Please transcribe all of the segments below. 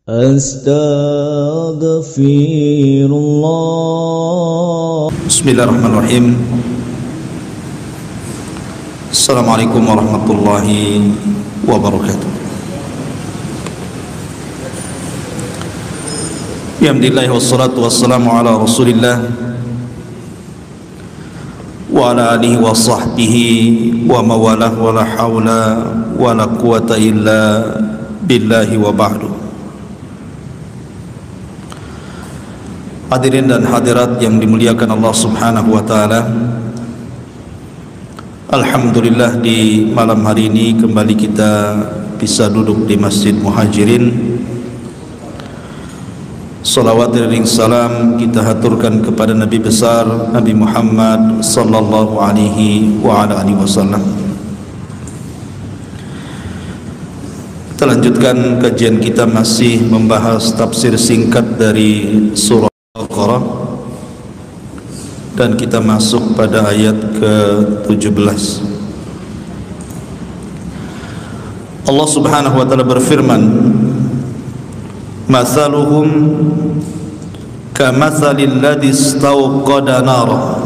Astaghfirullah. Bismillahirrahmanirrahim. Assalamualaikum warahmatullahi wabarakatuh. Alhamdulillah wassalatu wassalamu ala Rasulillah wa ala alihi wa sahbihi wa mawalah wa la hawla wa la quwata illa billahi wa ba'du. Hadirin dan hadirat yang dimuliakan Allah Subhanahu wa taala. Alhamdulillah, di malam hari ini kembali kita bisa duduk di Masjid Muhajirin. Salawat dan salam kita haturkan kepada Nabi besar Nabi Muhammad sallallahu alaihi wa ala alihi wasallam. Kita lanjutkan kajian kita, masih membahas tafsir singkat dari surah Al-Baqarah, dan kita masuk pada ayat ke-17. Allah Subhanahu wa taala berfirman, "Mathaluhum kamathalil ladzi istawqada nara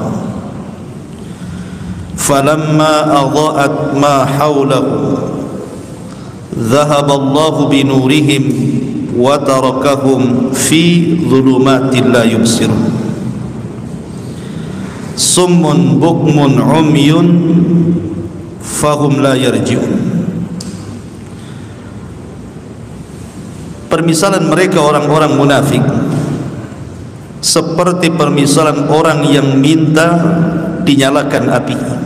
falamma adha'at ma hawlahu dhahaba Allahu bi nurihim wa tarakahum fi dhulumatin la yubsirun summun bukmun umyun fahum la yarji'un." Permisalan mereka orang-orang munafik seperti permisalan orang yang minta dinyalakan api.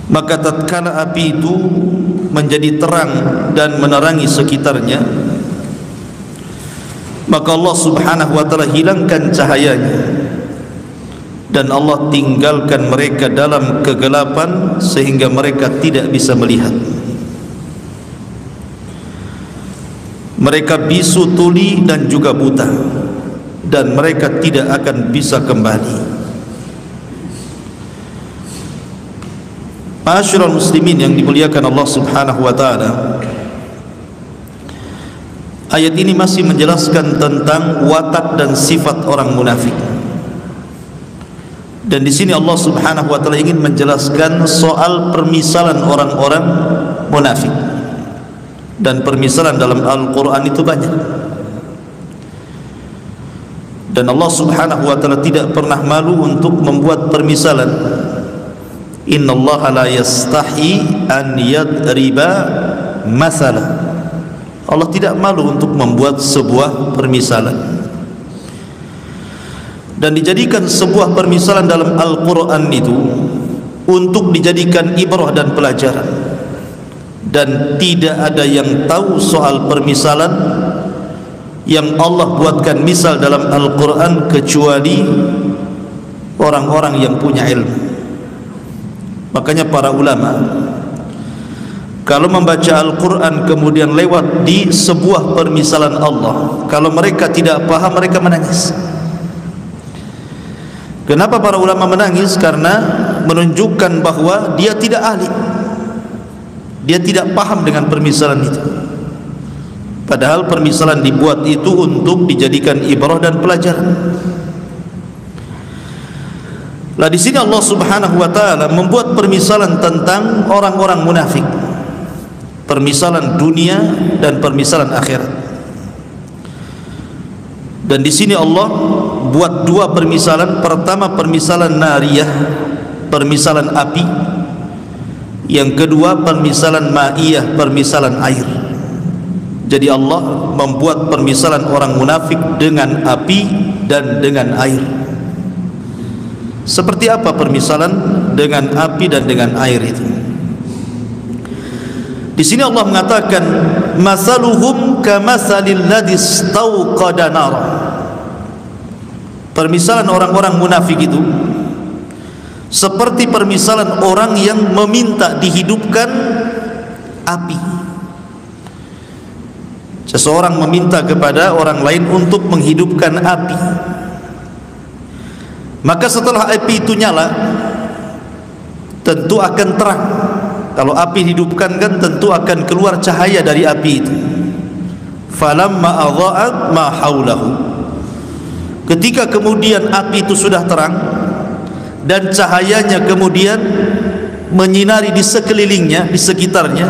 Maka tatkala api itu menjadi terang dan menerangi sekitarnya, maka Allah Subhanahu wa taala hilangkan cahayanya dan Allah tinggalkan mereka dalam kegelapan sehingga mereka tidak bisa melihat. Mereka bisu tuli dan juga buta, dan mereka tidak akan bisa kembali. Ma'asyiral muslimin yang dimuliakan Allah Subhanahu wa taala, ayat ini masih menjelaskan tentang watak dan sifat orang munafik. Dan di sini Allah Subhanahu wa taala ingin menjelaskan soal permisalan orang-orang munafik. Dan permisalan dalam Al-Quran itu banyak, dan Allah Subhanahu wa ta'ala tidak pernah malu untuk membuat permisalan. Innallaha la yastahi an yadriba mathala. Allah tidak malu untuk membuat sebuah permisalan, dan dijadikan sebuah permisalan dalam Al-Quran itu untuk dijadikan ibrah dan pelajaran. Dan tidak ada yang tahu soal permisalan yang Allah buatkan misal dalam Al-Quran kecuali orang-orang yang punya ilmu. Makanya para ulama kalau membaca Al-Quran kemudian lewat di sebuah permisalan Allah, kalau mereka tidak paham mereka menangis. Kenapa para ulama menangis? Karena menunjukkan bahwa dia tidak ahli, dia tidak paham dengan permisalan itu. Padahal permisalan dibuat itu untuk dijadikan ibrah dan pelajaran. Lah di sini Allah Subhanahu wa taala membuat permisalan tentang orang-orang munafik. Permisalan dunia dan permisalan akhirat. Dan di sini Allah buat dua permisalan. Pertama permisalan nariyah, permisalan api. Yang kedua permisalan ma'iyah, permisalan air. Jadi Allah membuat permisalan orang munafik dengan api dan dengan air. Seperti apa permisalan dengan api dan dengan air itu? Di sini Allah mengatakan masaluhum kamathalil ladzi istawqada nara. Permisalan orang-orang munafik itu seperti permisalan orang yang meminta dihidupkan api. Seseorang meminta kepada orang lain untuk menghidupkan api. Maka setelah api itu nyala, tentu akan terang. Kalau api dihidupkan kan tentu akan keluar cahaya dari api itu. Falamma adha'at ma haulahu. Ketika kemudian api itu sudah terang dan cahayanya kemudian menyinari di sekelilingnya, di sekitarnya,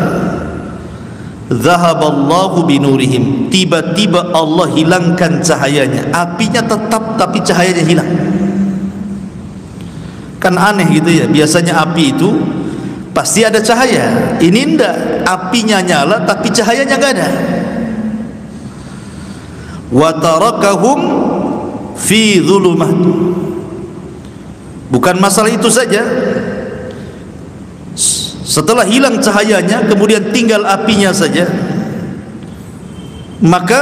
zahaballahu binurihim. Tiba-tiba Allah hilangkan cahayanya. Apinya tetap tapi cahayanya hilang. Kan aneh gitu ya. Biasanya api itu pasti ada cahaya. Ini enggak, apinya nyala tapi cahayanya enggak ada. Wa tarakahum fi dhulumat. Bukan masalah itu saja. Setelah hilang cahayanya kemudian tinggal apinya saja, maka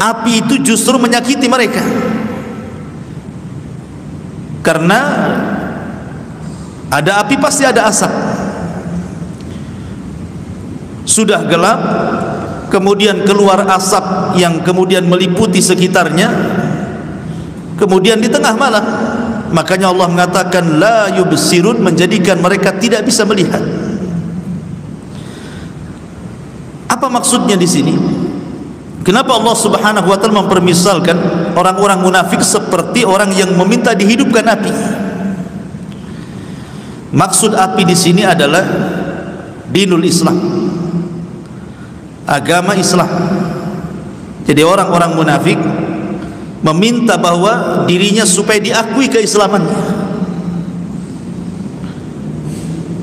api itu justru menyakiti mereka. Karena ada api pasti ada asap. Sudah gelap kemudian keluar asap yang kemudian meliputi sekitarnya, kemudian di tengah malam. Makanya Allah mengatakan la yubsirun, menjadikan mereka tidak bisa melihat. Apa maksudnya di sini? Kenapa Allah Subhanahu wa taala mempermisalkan orang-orang munafik seperti orang yang meminta dihidupkan api? Maksud api di sini adalah dinul Islam, agama Islam. Jadi orang-orang munafik meminta bahwa dirinya supaya diakui keislamannya.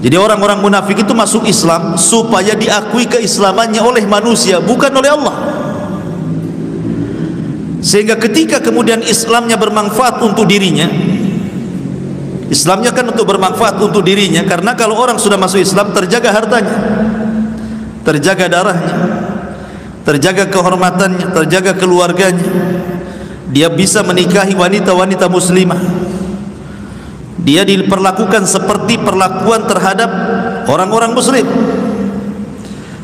Jadi orang-orang munafik itu masuk Islam supaya diakui keislamannya oleh manusia, bukan oleh Allah. Sehingga ketika kemudian Islamnya bermanfaat untuk dirinya, Islamnya kan untuk bermanfaat untuk dirinya, karena kalau orang sudah masuk Islam terjaga hartanya, terjaga darahnya, terjaga kehormatannya, terjaga keluarganya. Dia bisa menikahi wanita-wanita muslimah. Dia diperlakukan seperti perlakuan terhadap orang-orang muslim.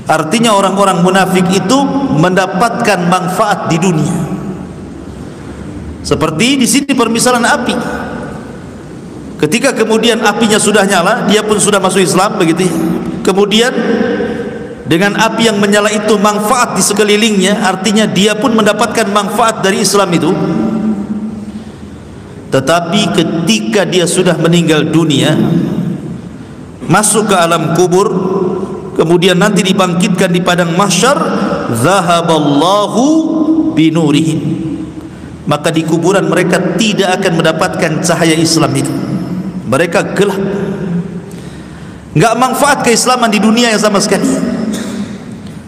Artinya orang-orang munafik itu mendapatkan manfaat di dunia. Seperti di sini permisalan api. Ketika kemudian apinya sudah nyala, dia pun sudah masuk Islam, begitu ya. Kemudian dengan api yang menyala itu manfaat di sekelilingnya, artinya dia pun mendapatkan manfaat dari Islam itu. Tetapi ketika dia sudah meninggal dunia, masuk ke alam kubur, kemudian nanti dibangkitkan di padang mahsyar, zahaballahu binurihim. Maka di kuburan mereka tidak akan mendapatkan cahaya Islam itu. Mereka gelap, enggak manfaat keislaman di dunia yang sama sekali.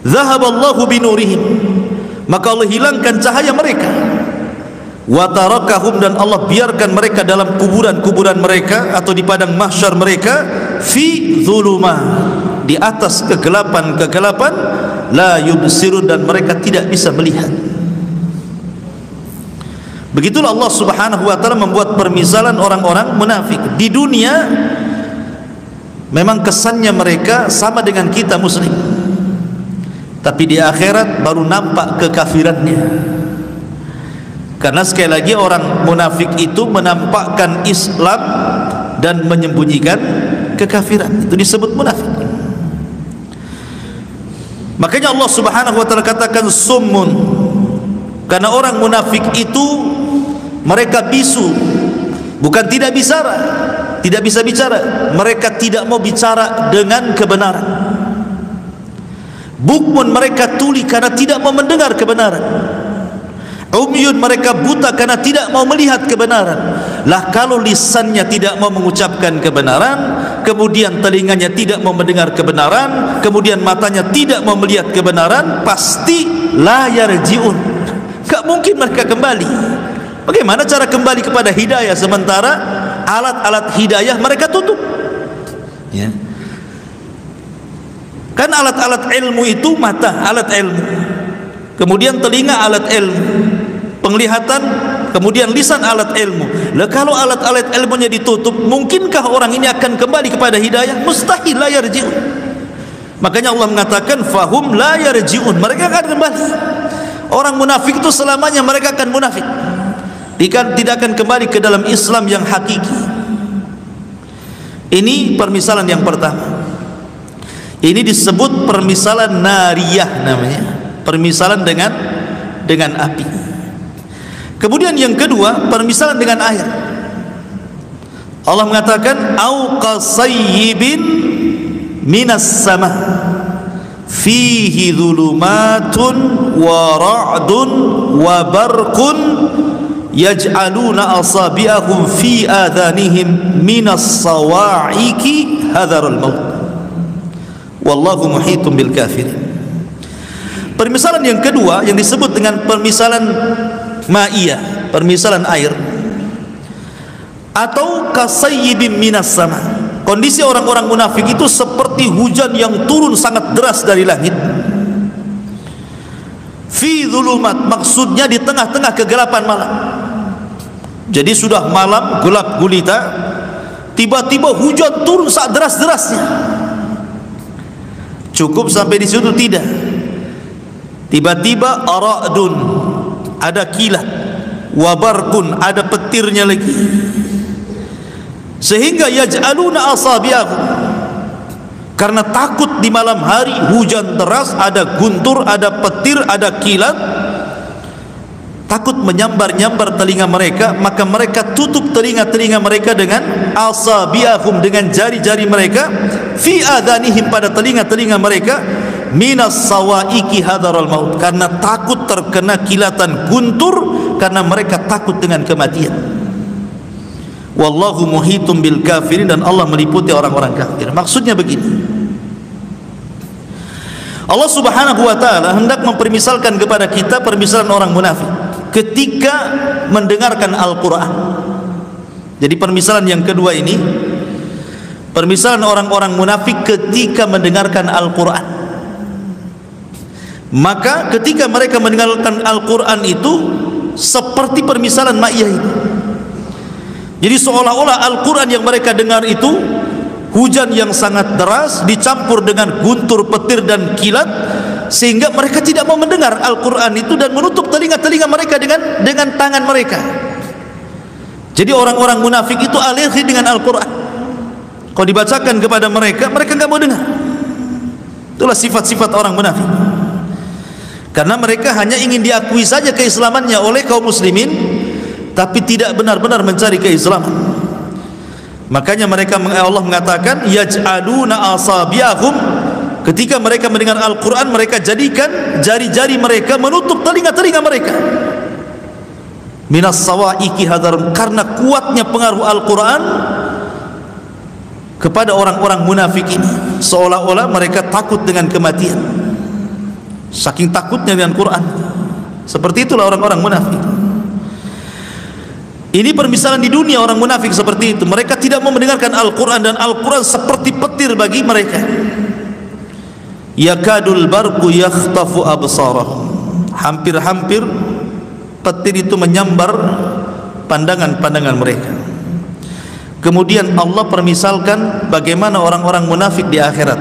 Zahaballahu binurihim, maka Allah hilangkan cahaya mereka. Wa tarakahum, dan Allah biarkan mereka dalam kuburan-kuburan mereka atau di padang mahsyar mereka, fi dhulumah, di atas kegelapan-kegelapan, la yubsirun, dan mereka tidak bisa melihat. Begitulah Allah Subhanahu wa taala membuat permisalan orang-orang munafik. Di dunia memang kesannya mereka sama dengan kita muslim, tapi di akhirat baru nampak kekafirannya. Karena sekali lagi orang munafik itu menampakkan Islam dan menyembunyikan kekafiran. Itu disebut munafik. Makanya Allah Subhanahu wa taala katakan summun, karena orang munafik itu mereka bisu, bukan tidak bicara, tidak bisa bicara, mereka tidak mau bicara dengan kebenaran. Bukmun, mereka tuli karena tidak mau mendengar kebenaran. Umyun, mereka buta karena tidak mau melihat kebenaran. Lah kalau lisannya tidak mau mengucapkan kebenaran, kemudian telinganya tidak mau mendengar kebenaran, kemudian matanya tidak mau melihat kebenaran, pasti la yarji'un, gak mungkin mereka kembali. Bagaimana cara kembali kepada hidayah sementara alat-alat hidayah mereka tutup? Ya. Kan alat-alat ilmu itu mata, alat ilmu, kemudian telinga, alat ilmu, penglihatan, kemudian lisan, alat ilmu. Lah kalau alat-alat ilmunya ditutup, mungkinkah orang ini akan kembali kepada hidayah? Mustahil, la yarji'un. Makanya Allah mengatakan fahum la yarji'un, mereka akan kembali. Orang munafik itu selamanya mereka akan munafik, tidak akan kembali ke dalam Islam yang hakiki. Ini permisalan yang pertama. Ini disebut permisalan nariyah namanya, permisalan dengan api. Kemudian yang kedua, permisalan dengan air. Allah mengatakan au qasayyibin minas sama fihi dhulumatun wa ra'dun wa barqun yaj'aluna asabi'ahum fi adhanihim minas sawa'iqi hadharul maut wallahu muhitum bil kafirin. Permisalan yang kedua yang disebut dengan permisalan ma'iyah, permisalan air, atau kasayyibim minas sama. Kondisi orang-orang munafik itu seperti hujan yang turun sangat deras dari langit. Fi dhulumat, maksudnya di tengah-tengah kegelapan malam. Jadi sudah malam gelap gulita, tiba-tiba hujan turun sangat deras-derasnya. Cukup sampai di situ? Tidak. Tiba-tiba aradun, ada kilat, wabarkun, ada petirnya lagi, sehingga yaj'aluna asabi'ahum, karena takut di malam hari hujan deras, ada guntur, ada petir, ada kilat, takut menyambar-nyambar telinga mereka, maka mereka tutup telinga-telinga mereka dengan asabi'ahum, dengan jari-jari mereka, fi adhanihim, pada telinga-telinga mereka, minas sawaiki hadaral maut, karena takut terkena kilatan guntur, karena mereka takut dengan kematian. Wallahu muhitum bil kafirin, dan Allah meliputi orang-orang kafir. Maksudnya begini, Allah subhanahu wa ta'ala hendak mempermisalkan kepada kita permisalan orang munafik ketika mendengarkan Al-Quran. Jadi permisalan yang kedua ini, permisalan orang-orang munafik ketika mendengarkan Al-Quran. Maka ketika mereka mendengarkan Al-Quran itu seperti permisalan ma'iyah ini. Jadi seolah-olah Al-Quran yang mereka dengar itu hujan yang sangat deras dicampur dengan guntur, petir dan kilat, sehingga mereka tidak mau mendengar Al-Quran itu dan menutup telinga-telinga mereka dengan tangan mereka. Jadi orang-orang munafik itu alergi dengan Al-Quran. Kalau dibacakan kepada mereka, mereka enggak mau dengar. Itulah sifat-sifat orang munafik. Karena mereka hanya ingin diakui saja keislamannya oleh kaum muslimin, tapi tidak benar-benar mencari keislaman. Makanya mereka, Allah mengatakan yaj'aluna asabi'ahum, ketika mereka mendengar Al-Quran, mereka jadikan jari-jari mereka menutup telinga-telinga mereka, minas sawaiki hadar, karena kuatnya pengaruh Al-Quran kepada orang-orang munafik ini. Seolah-olah mereka takut dengan kematian, saking takutnya dengan Quran. Seperti itulah orang-orang munafik. Ini permisalan di dunia orang munafik seperti itu. Mereka tidak mau mendengarkan Al-Quran, dan Al-Quran seperti petir bagi mereka. Yakadul barqu yakhtafu absarahum, hampir-hampir petir itu menyambar pandangan-pandangan mereka. Kemudian Allah permisalkan bagaimana orang-orang munafik di akhirat.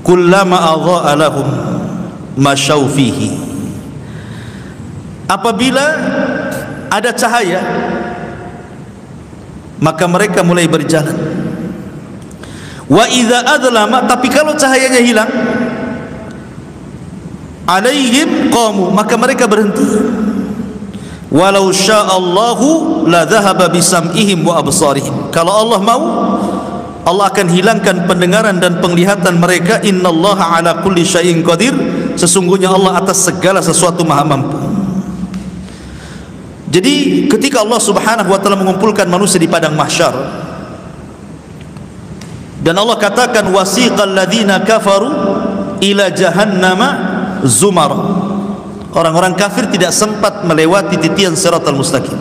Kullama adha'a lahum masyaw fihi, apabila ada cahaya maka mereka mulai berjalan. Wa idza adlama, tapi kalau cahayanya hilang, alaihim qamu, maka mereka berhenti. Walau sya'allahu la dhahaba bisam'ihim wa absarihim, kalau Allah mau, Allah akan hilangkan pendengaran dan penglihatan mereka. Innallaha ala kulli syai'in qadir, sesungguhnya Allah atas segala sesuatu maha mampu. Jadi ketika Allah subhanahu wa ta'ala mengumpulkan manusia di padang mahsyar, dan Allah katakan wasiqal ladzina kafaru ila jahannama zumar, orang-orang kafir tidak sempat melewati titian siratal mustaqim,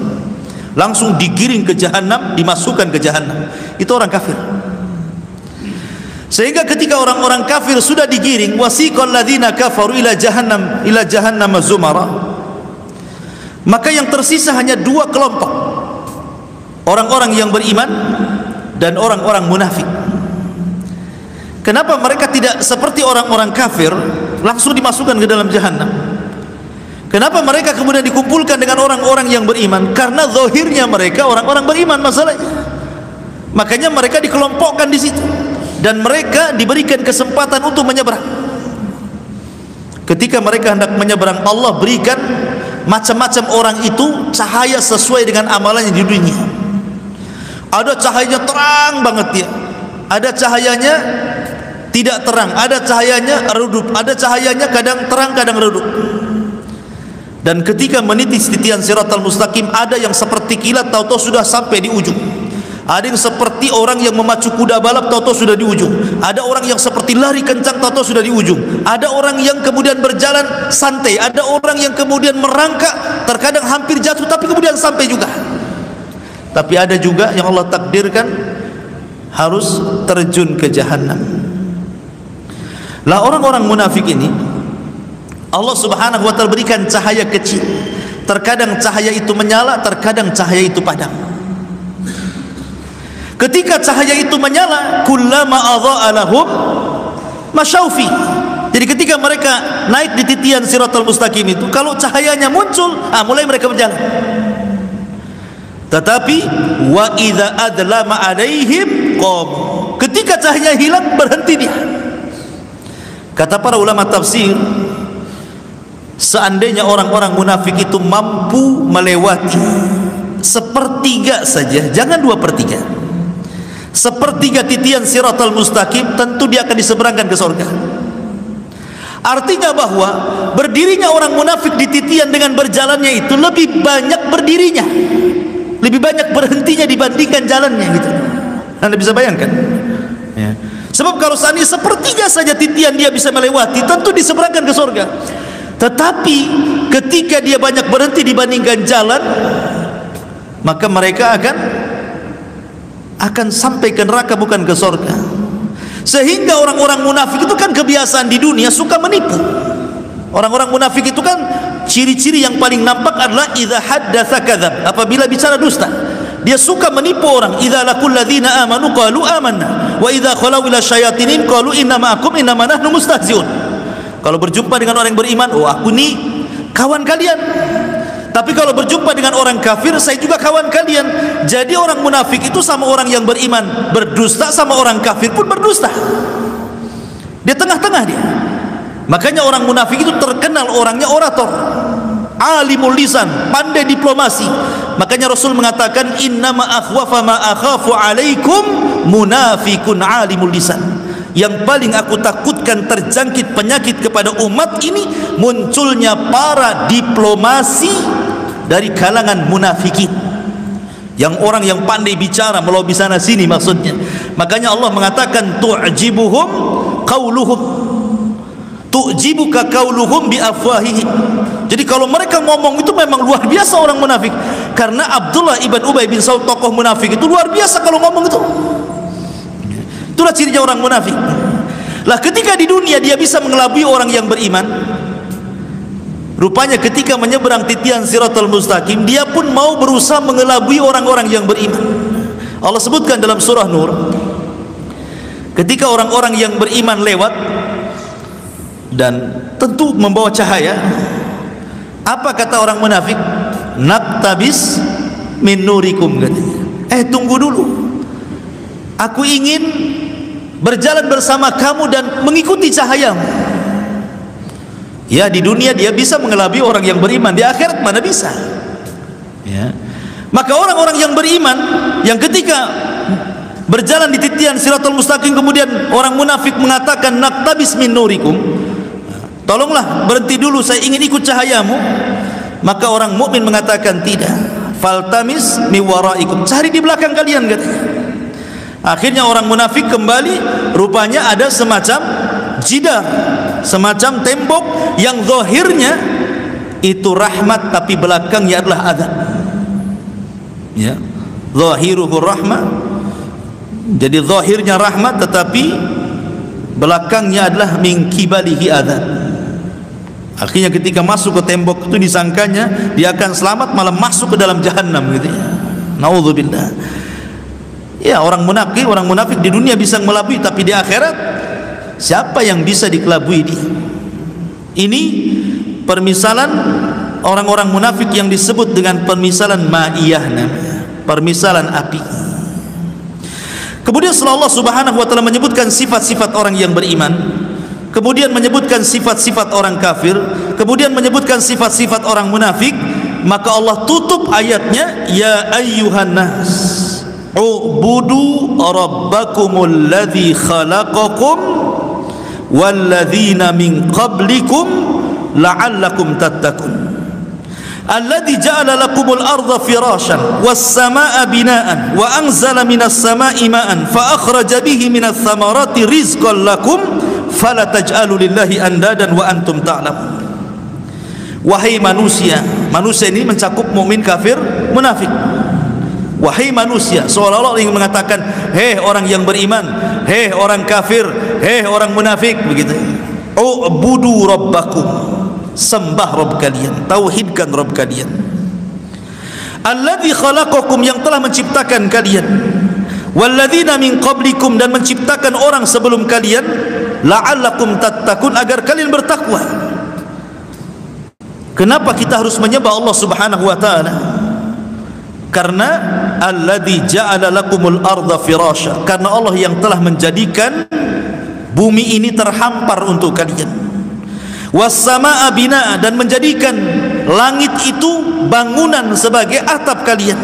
langsung digiring ke jahannam, dimasukkan ke jahannam. Itu orang kafir. Sehingga ketika orang-orang kafir sudah digiring, wasiqal ladzina kafaru ila jahannam zumara, maka yang tersisa hanya dua kelompok, orang-orang yang beriman dan orang-orang munafik. Kenapa mereka tidak seperti orang-orang kafir langsung dimasukkan ke dalam jahannam? Kenapa mereka kemudian dikumpulkan dengan orang-orang yang beriman? Karena zahirnya mereka orang-orang beriman masalahnya. Makanya mereka dikelompokkan di situ, dan mereka diberikan kesempatan untuk menyeberang. Ketika mereka hendak menyeberang, Allah berikan macam-macam orang itu cahaya sesuai dengan amalannya di dunia. Ada cahayanya terang banget ya, ada cahayanya tidak terang, ada cahayanya redup, ada cahayanya kadang terang kadang redup. Dan ketika meniti titian siratal mustaqim, ada yang seperti kilat, tahu-tahu sudah sampai di ujung. Ada yang seperti orang yang memacu kuda balap, tahu-tahu sudah di ujung. Ada orang yang seperti lari kencang, tahu-tahu sudah di ujung. Ada orang yang kemudian berjalan santai, ada orang yang kemudian merangkak, terkadang hampir jatuh tapi kemudian sampai juga. Tapi ada juga yang Allah takdirkan harus terjun ke jahanam. Lah orang-orang munafik ini Allah Subhanahu wa taala berikan cahaya kecil. Terkadang cahaya itu menyala, terkadang cahaya itu padam. Ketika cahaya itu menyala, kullama adha'a lahum masyaufi. Jadi ketika mereka naik di titian siratal mustaqim itu, kalau cahayanya muncul, mulai mereka berjalan. Tetapi wa idza adlama alaihim qam. Ketika cahaya hilang, berhenti dia. Kata para ulama tafsir, seandainya orang-orang munafik itu mampu melewati sepertiga saja, jangan 2/3, sepertiga titian siratal mustaqim, tentu dia akan diseberangkan ke surga. Artinya bahwa berdirinya orang munafik di titian dengan berjalannya itu lebih banyak berdirinya, lebih banyak berhentinya dibandingkan jalannya gitu. Anda bisa bayangkan ya. Sebab kalau seandainya sepertiga saja titian dia bisa melewati, tentu diseberangkan ke surga. Tetapi ketika dia banyak berhenti dibandingkan jalan, maka mereka akan sampai ke neraka, bukan ke surga. Sehingga orang-orang munafik itu kan kebiasaan di dunia suka menipu. Orang-orang munafik itu kan ciri-ciri yang paling nampak adalah idza haddatsa kadzab, apabila bicara dusta. Dia suka menipu orang. Idza laqul ladzina amanu qalu amanna wa idza khalau ila syayatinin qalu inna ma'akum innama nahnu mustahzi'un. Kalau berjumpa dengan orang yang beriman, oh aku ni kawan kalian. Tapi kalau berjumpa dengan orang kafir, saya juga kawan kalian. Jadi orang munafik itu sama orang yang beriman berdusta, sama orang kafir pun berdusta. Dia tengah-tengah dia. Makanya orang munafik itu terkenal orangnya orator, alimul lisan, pandai diplomasi. Makanya Rasul mengatakan innama akhwafa ma akhafu alaikum munafikun alimul lisan. Yang paling aku takutkan terjangkit penyakit kepada umat ini munculnya para diplomasi dari kalangan munafikin, yang orang yang pandai bicara melobi sana sini maksudnya. Makanya Allah mengatakan tu'jibuhum qauluhum, tu'jibuka qauluhum bi afwahihim. Jadi kalau mereka ngomong itu memang luar biasa orang munafik. Karena Abdullah ibn Ubay bin Salul, tokoh munafik itu luar biasa kalau ngomong itu. Itulah cirinya orang munafik. Lah ketika di dunia dia bisa mengelabui orang yang beriman, rupanya ketika menyeberang titian siratal mustaqim, dia pun mau berusaha mengelabui orang-orang yang beriman. Allah sebutkan dalam surah Nur, ketika orang-orang yang beriman lewat dan tentu membawa cahaya, apa kata orang munafik? Naktabis min nurikum, katanya. Tunggu dulu, aku ingin berjalan bersama kamu dan mengikuti cahayamu. Ya, di dunia dia bisa mengelabui orang yang beriman, di akhirat mana bisa ya. Maka orang-orang yang beriman yang ketika berjalan di titian siratal mustaqim, kemudian orang munafik mengatakan naktabis min nurikum, tolonglah berhenti dulu, saya ingin ikut cahayamu. Maka orang mukmin mengatakan tidak, faltamis mi waraikum, cari di belakang kalian, katanya. Akhirnya orang munafik kembali, rupanya ada semacam jidar, semacam tembok yang zahirnya itu rahmat tapi belakangnya adalah azab. Ya, zahiruhu rahmah. Jadi zahirnya rahmat tetapi belakangnya adalah min kibalihi azab. Akhirnya ketika masuk ke tembok itu disangkanya dia akan selamat, malah masuk ke dalam jahanam gitu ya. Nauzubillah. Ya, orang munafik di dunia bisa melabui, tapi di akhirat siapa yang bisa dikelabui dia? Ini permisalan orang-orang munafik yang disebut dengan permisalan ma'iyah namanya, permisalan api. Kemudian setelah Allah Subhanahu wa taala menyebutkan sifat-sifat orang yang beriman, kemudian menyebutkan sifat-sifat orang kafir, kemudian menyebutkan sifat-sifat orang munafik, maka Allah tutup ayatnya, ya ayyuhan nas ubudu rabbakumul ladzi khalaqakum walladzina min qablikum la'allakum tattaqun alladzi ja'ala lakumul arda firashan was samaa'a binaan wa anzala minas samaa'i ma'an fa akhraja bihi minas thamarati rizqan lakum fala taj'alu lillahi andadan wa antum ta'lamun. Wahai manusia, manusia ini mencakup mukmin, kafir, munafik. Wahai manusia, seolah-olah ingin mengatakan, hei orang yang beriman, hei orang kafir, hei orang munafik, begitu. U'budu rabbakum, sembah Rabb kalian, tauhidkan Rabb kalian. Alladzi khalaqakum, yang telah menciptakan kalian, walladzina min qablikum, dan menciptakan orang sebelum kalian, la'allakum tattaqun, agar kalian bertakwa. Kenapa kita harus menyembah Allah Subhanahu wa taala? Karena alladzi ja'ala lakumul arda firasha, karena Allah yang telah menjadikan bumi ini terhampar untuk kalian. Was samaa'a binaa, dan menjadikan langit itu bangunan sebagai atap kalian.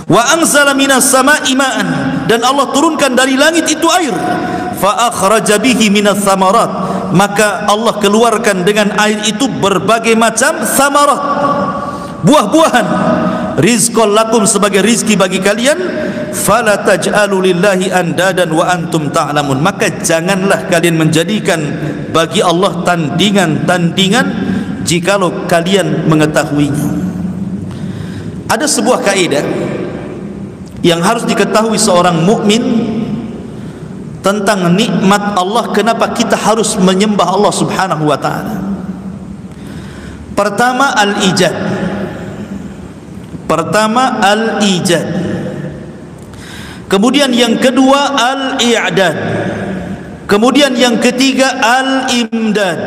Wa anzala minas samaa'i ma'an, dan Allah turunkan dari langit itu air. Fa akhraja bihi minas thamarat, maka Allah keluarkan dengan air itu berbagai macam thamarat, buah-buahan. Rizqan lakum, sebagai rizki bagi kalian. Fala taj'alu lillahi andadan wa antum ta'lamun, maka janganlah kalian menjadikan bagi Allah tandingan-tandingan jikalau kalian mengetahuinya. Ada sebuah kaidah yang harus diketahui seorang mukmin tentang nikmat Allah, kenapa kita harus menyembah Allah Subhanahu wa taala. Pertama al-ijad. Kemudian yang kedua al-i'dad. Kemudian yang ketiga al-imdad.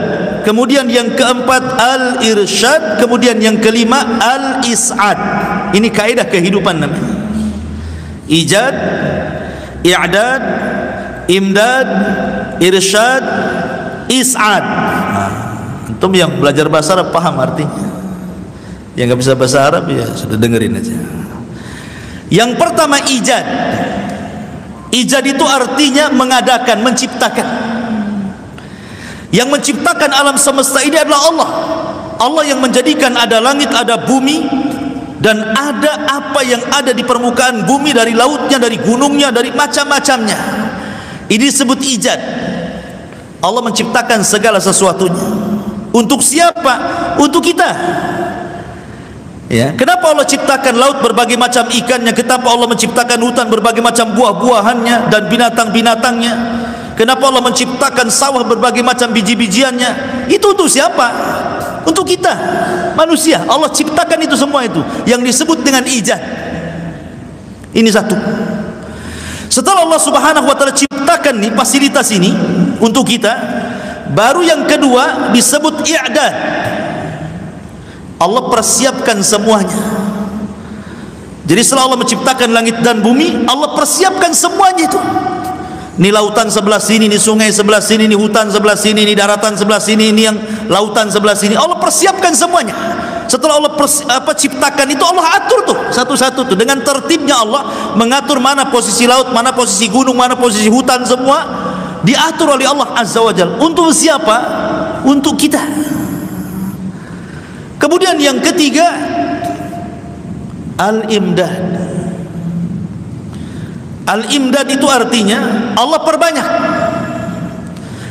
Kemudian yang keempat al-irsyad. Kemudian yang kelima al-is'ad. Ini kaidah kehidupan namanya. Ijad, i'dad, imdad, irsyad, is'ad. Antum yang belajar bahasa Arab paham artinya. Yang nggak bisa bahasa Arab ya sudah dengerin aja. Yang pertama ijad. Ijad itu artinya mengadakan, menciptakan. Yang menciptakan alam semesta ini adalah Allah. Allah yang menjadikan ada langit, ada bumi, dan ada apa yang ada di permukaan bumi, dari lautnya, dari gunungnya, dari macam-macamnya. Ini disebut ijad. Allah menciptakan segala sesuatunya. Untuk siapa? Untuk kita. Ya, kenapa Allah ciptakan laut berbagai macam ikannya? Kenapa Allah menciptakan hutan berbagai macam buah-buahannya dan binatang-binatangnya? Kenapa Allah menciptakan sawah berbagai macam biji-bijiannya? Itu untuk siapa? Untuk kita, manusia. Allah ciptakan itu semua, itu yang disebut dengan ijad. Ini satu. Setelah Allah Subhanahu wa taala ciptakan nih fasilitas ini untuk kita, baru yang kedua disebut i'dad. Allah persiapkan semuanya. Jadi setelah Allah menciptakan langit dan bumi, Allah persiapkan semuanya itu. Ini lautan sebelah sini, ini sungai sebelah sini, ini hutan sebelah sini, ini daratan sebelah sini, ini yang lautan sebelah sini. Allah persiapkan semuanya. Setelah Allah ciptakan itu, Allah atur tuh satu-satu tuh dengan tertibnya. Allah mengatur mana posisi laut, mana posisi gunung, mana posisi hutan, semua diatur oleh Allah Azza wa Jalla. Untuk siapa? Untuk kita. Kemudian yang ketiga al-imdad. Al-imdad itu artinya Allah perbanyak.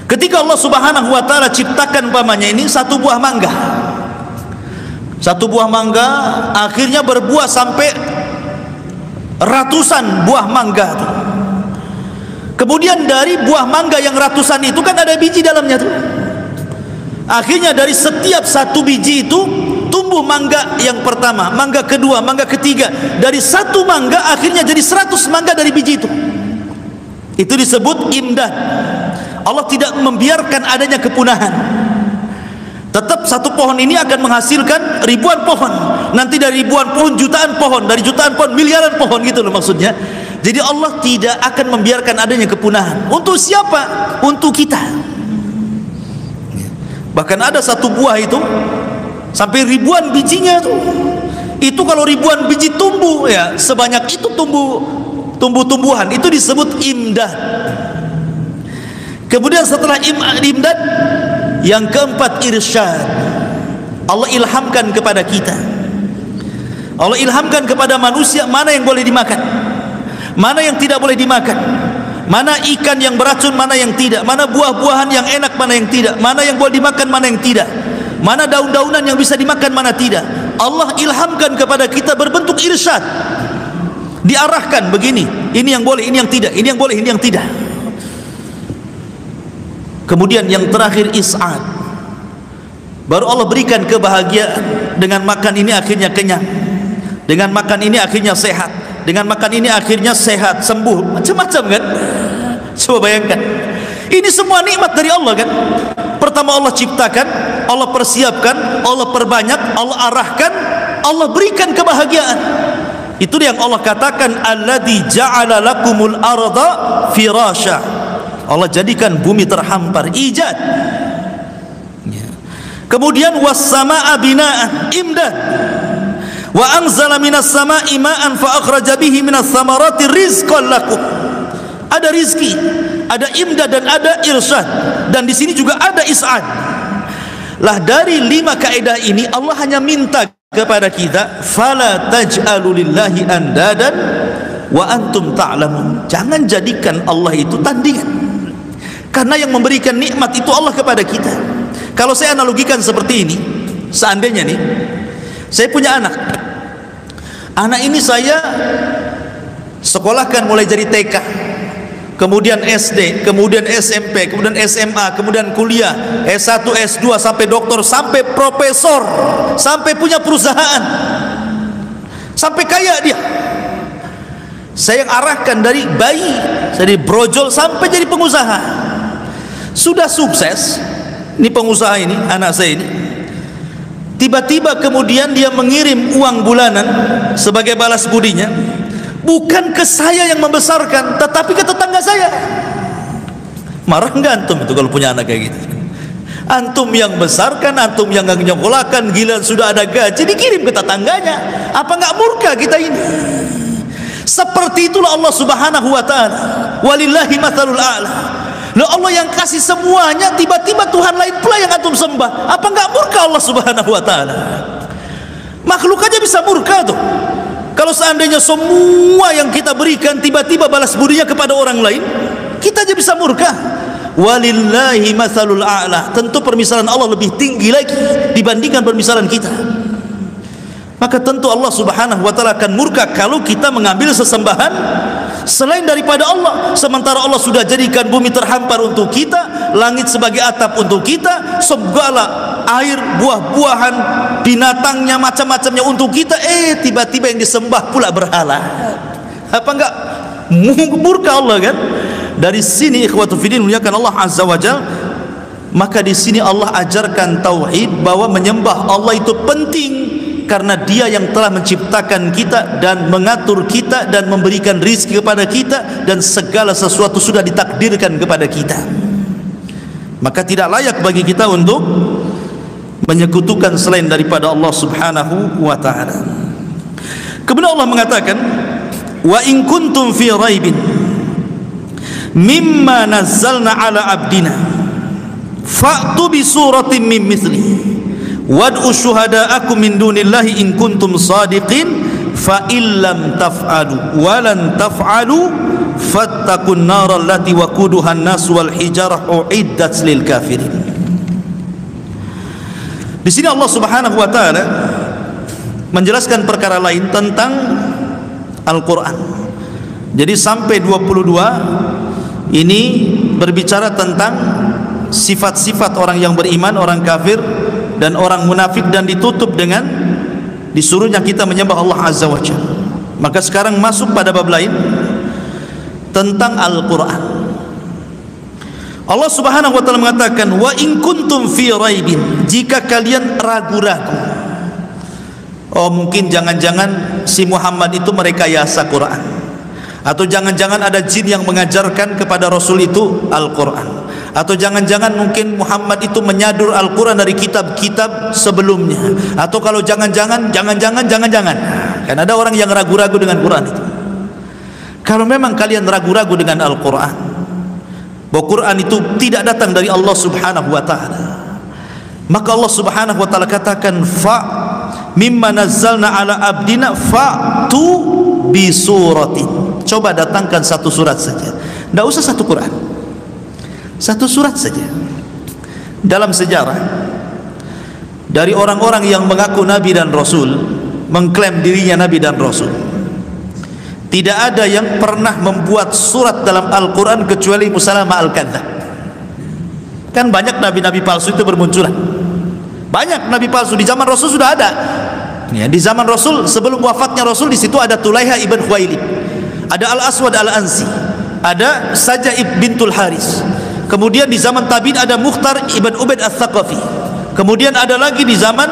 Ketika Allah Subhanahu wa taala ciptakan umpamanya ini satu buah mangga. Satu buah mangga akhirnya berbuah sampai ratusan buah mangga tuh. Kemudian dari buah mangga yang ratusan itu kan ada biji dalamnya tuh. Akhirnya dari setiap satu biji itu tumbuh mangga yang pertama, mangga kedua, mangga ketiga. Dari satu mangga akhirnya jadi 100 mangga dari biji itu. Itu disebut imdad. Allah tidak membiarkan adanya kepunahan. Tetap satu pohon ini akan menghasilkan ribuan pohon. Nanti dari ribuan pohon jutaan pohon, dari jutaan pohon miliaran pohon, gitu loh maksudnya. Jadi Allah tidak akan membiarkan adanya kepunahan. Untuk siapa? Untuk kita. Bahkan ada satu buah itu sampai ribuan bijinya tuh. Itu kalau ribuan biji tumbuh ya, sebanyak itu tumbuh-tumbuhan itu disebut imdad. Kemudian setelah imdad, yang keempat irsyad. Allah ilhamkan kepada kita. Allah ilhamkan kepada manusia mana yang boleh dimakan, mana yang tidak boleh dimakan, mana ikan yang beracun, mana yang tidak, mana buah-buahan yang enak, mana yang tidak, mana yang boleh dimakan, mana yang tidak, mana daun-daunan yang bisa dimakan, mana tidak. Allah ilhamkan kepada kita berbentuk irsyad. Diarahkan begini, ini yang boleh, ini yang tidak, ini yang boleh, ini yang tidak. Kemudian yang terakhir is'ad. Baru Allah berikan kebahagiaan. Dengan makan ini akhirnya kenyang, dengan makan ini akhirnya sehat, dengan makan ini akhirnya sehat, sembuh, macam-macam kan. Coba bayangkan, ini semua nikmat dari Allah kan. Pertama Allah ciptakan, Allah persiapkan, Allah perbanyak, Allah arahkan, Allah berikan kebahagiaan. Itu yang Allah katakan, alladzi ja'ala lakumul arda firasya. Allah jadikan bumi terhampar, ijad. Kemudian was-samaa'a bina'an, imdad. Wa anzala minas samaa'i ma'an fa akhraja bihi minas thamarati rizqan lakum. Ada rizki, ada imdad dan ada irsyad, dan di sini juga ada is'ad. Lah dari 5 kaidah ini Allah hanya minta kepada kita, fala taj'alu lillahi andadan wa antum ta'lamun. Jangan jadikan Allah itu tandingan, karena yang memberikan nikmat itu Allah kepada kita. Kalau saya analogikan seperti ini, seandainya nih saya punya anak ini saya sekolahkan mulai dari TK, kemudian SD, kemudian SMP, kemudian SMA, kemudian kuliah, S1, S2 sampai doktor, sampai profesor, sampai punya perusahaan, sampai kaya dia. Saya yang arahkan dari bayi, dari brojol sampai jadi pengusaha. Sudah sukses, ini pengusaha ini, anak saya ini. Tiba-tiba kemudian dia mengirim uang bulanan sebagai balas budinya, bukan ke saya yang membesarkan, tetapi ke tetangga saya. Marah enggak antum itu kalau punya anak kayak gitu? Antum yang besarkan, antum yang nyekolahkan, gila sudah ada gaji dikirim ke tetangganya. Apa enggak murka kita ini? Seperti itulah Allah Subhanahu wa taala. Walillahi matsalul a'la. Loh, Allah yang kasih semuanya, tiba-tiba Tuhan lain pula yang antum sembah. Apa enggak murka Allah Subhanahu wa taala? Makhluk aja bisa murka tuh. Kalau seandainya semua yang kita berikan tiba-tiba balas budinya kepada orang lain, kita aja bisa murka. Walillahi matsalul a'la. Tentu permisalan Allah lebih tinggi lagi dibandingkan permisalan kita. Maka tentu Allah Subhanahu wa taala akan murka kalau kita mengambil sesembahan selain daripada Allah. Sementara Allah sudah jadikan bumi terhampar untuk kita, langit sebagai atap untuk kita, segala air, buah-buahan, binatangnya, macam-macamnya untuk kita. Tiba-tiba yang disembah pula berhala. Apa enggak murka Allah kan? Dari sini ikhwatu fiddin muliakan Allah azza wajalla. Maka di sini Allah ajarkan tauhid, bahwa menyembah Allah itu penting, karena dia yang telah menciptakan kita dan mengatur kita dan memberikan rizki kepada kita, dan segala sesuatu sudah ditakdirkan kepada kita. Maka tidak layak bagi kita untuk menyekutukan selain daripada Allah Subhanahu wa ta'ala. Kemudian Allah mengatakan, wa in kuntum fi raibin mimma nazzalna ala abdina fa'tu bi suratin min mithlihi wad'u syuhada'akum min dunillahi in kuntum sadiqin fa illam taf'alu wa lan taf'alu fattaqun nar allati waquduha an-nas wal hijarah uiddat lil kafirin. Di sini Allah Subhanahu wa taala menjelaskan perkara lain tentang Al-Qur'an. Jadi sampai 22 ini berbicara tentang sifat-sifat orang yang beriman, orang kafir dan orang munafik, dan ditutup dengan disuruhnya kita menyembah Allah Azza wa Jalla. Maka sekarang masuk pada bab lain tentang Al-Quran. Allah Subhanahu wa ta'ala mengatakan, wa in kuntum fi raibin, jika kalian ragu-ragu, oh mungkin jangan-jangan si Muhammad itu merekayasa Quran, Atau jangan-jangan ada jin yang mengajarkan kepada Rasul itu Al-Quran. Atau jangan-jangan mungkin Muhammad itu menyadur Al-Quran dari kitab-kitab sebelumnya. Atau kalau jangan-jangan kan ada orang yang ragu-ragu dengan Quran itu. Kalau memang kalian ragu-ragu dengan Al-Quran, bahwa Quran itu tidak datang dari Allah subhanahu wa ta'ala, maka Allah subhanahu wa ta'ala katakan mimma nazzalna ala abdina fa'tu bi suratin. Coba datangkan satu surat saja, tidak usah satu Quran, satu surat saja. Dalam sejarah dari orang-orang yang mengaku Nabi dan Rasul, mengklaim dirinya Nabi dan Rasul, tidak ada yang pernah membuat surat dalam Al-Quran kecuali Musailamah Al-Kadzdzab. Kan banyak nabi-nabi palsu itu bermunculan, banyak nabi palsu di zaman Rasul sudah ada. Ya, di zaman Rasul sebelum wafatnya Rasul, di situ ada Tulaiha ibn Khuwailid, ada Al-Aswad Al-Ansi, ada Sajah bintul Haris. Kemudian di zaman tabi'in ada Mukhtar ibn Ubaid Al-Thaqafi. Kemudian ada lagi di zaman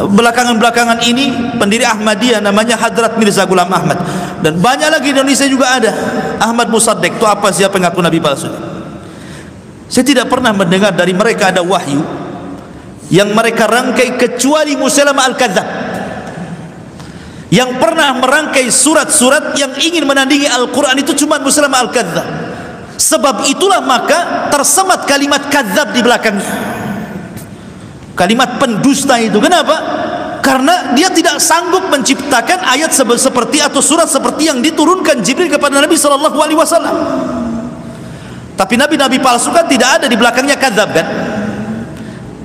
belakangan-belakangan ini pendiri Ahmadiyah namanya Hadrat Mirza Ghulam Ahmad. Dan banyak lagi di Indonesia juga ada Ahmad Musaddiq. Itu apa, siapa yang ngaku nabi palsu? Saya tidak pernah mendengar dari mereka ada wahyu yang mereka rangkai kecuali Musailamah Al-Kadzdzab. Yang pernah merangkai surat-surat yang ingin menandingi Al-Quran itu cuma Musailamah Al-Kadzdzab. Sebab itulah maka tersemat kalimat kadzab di belakangnya, kalimat pendusta itu. Kenapa? Karena dia tidak sanggup menciptakan ayat seperti atau surat seperti yang diturunkan Jibril kepada Nabi SAW. Tapi nabi-nabi palsu kan tidak ada di belakangnya kadzab kan?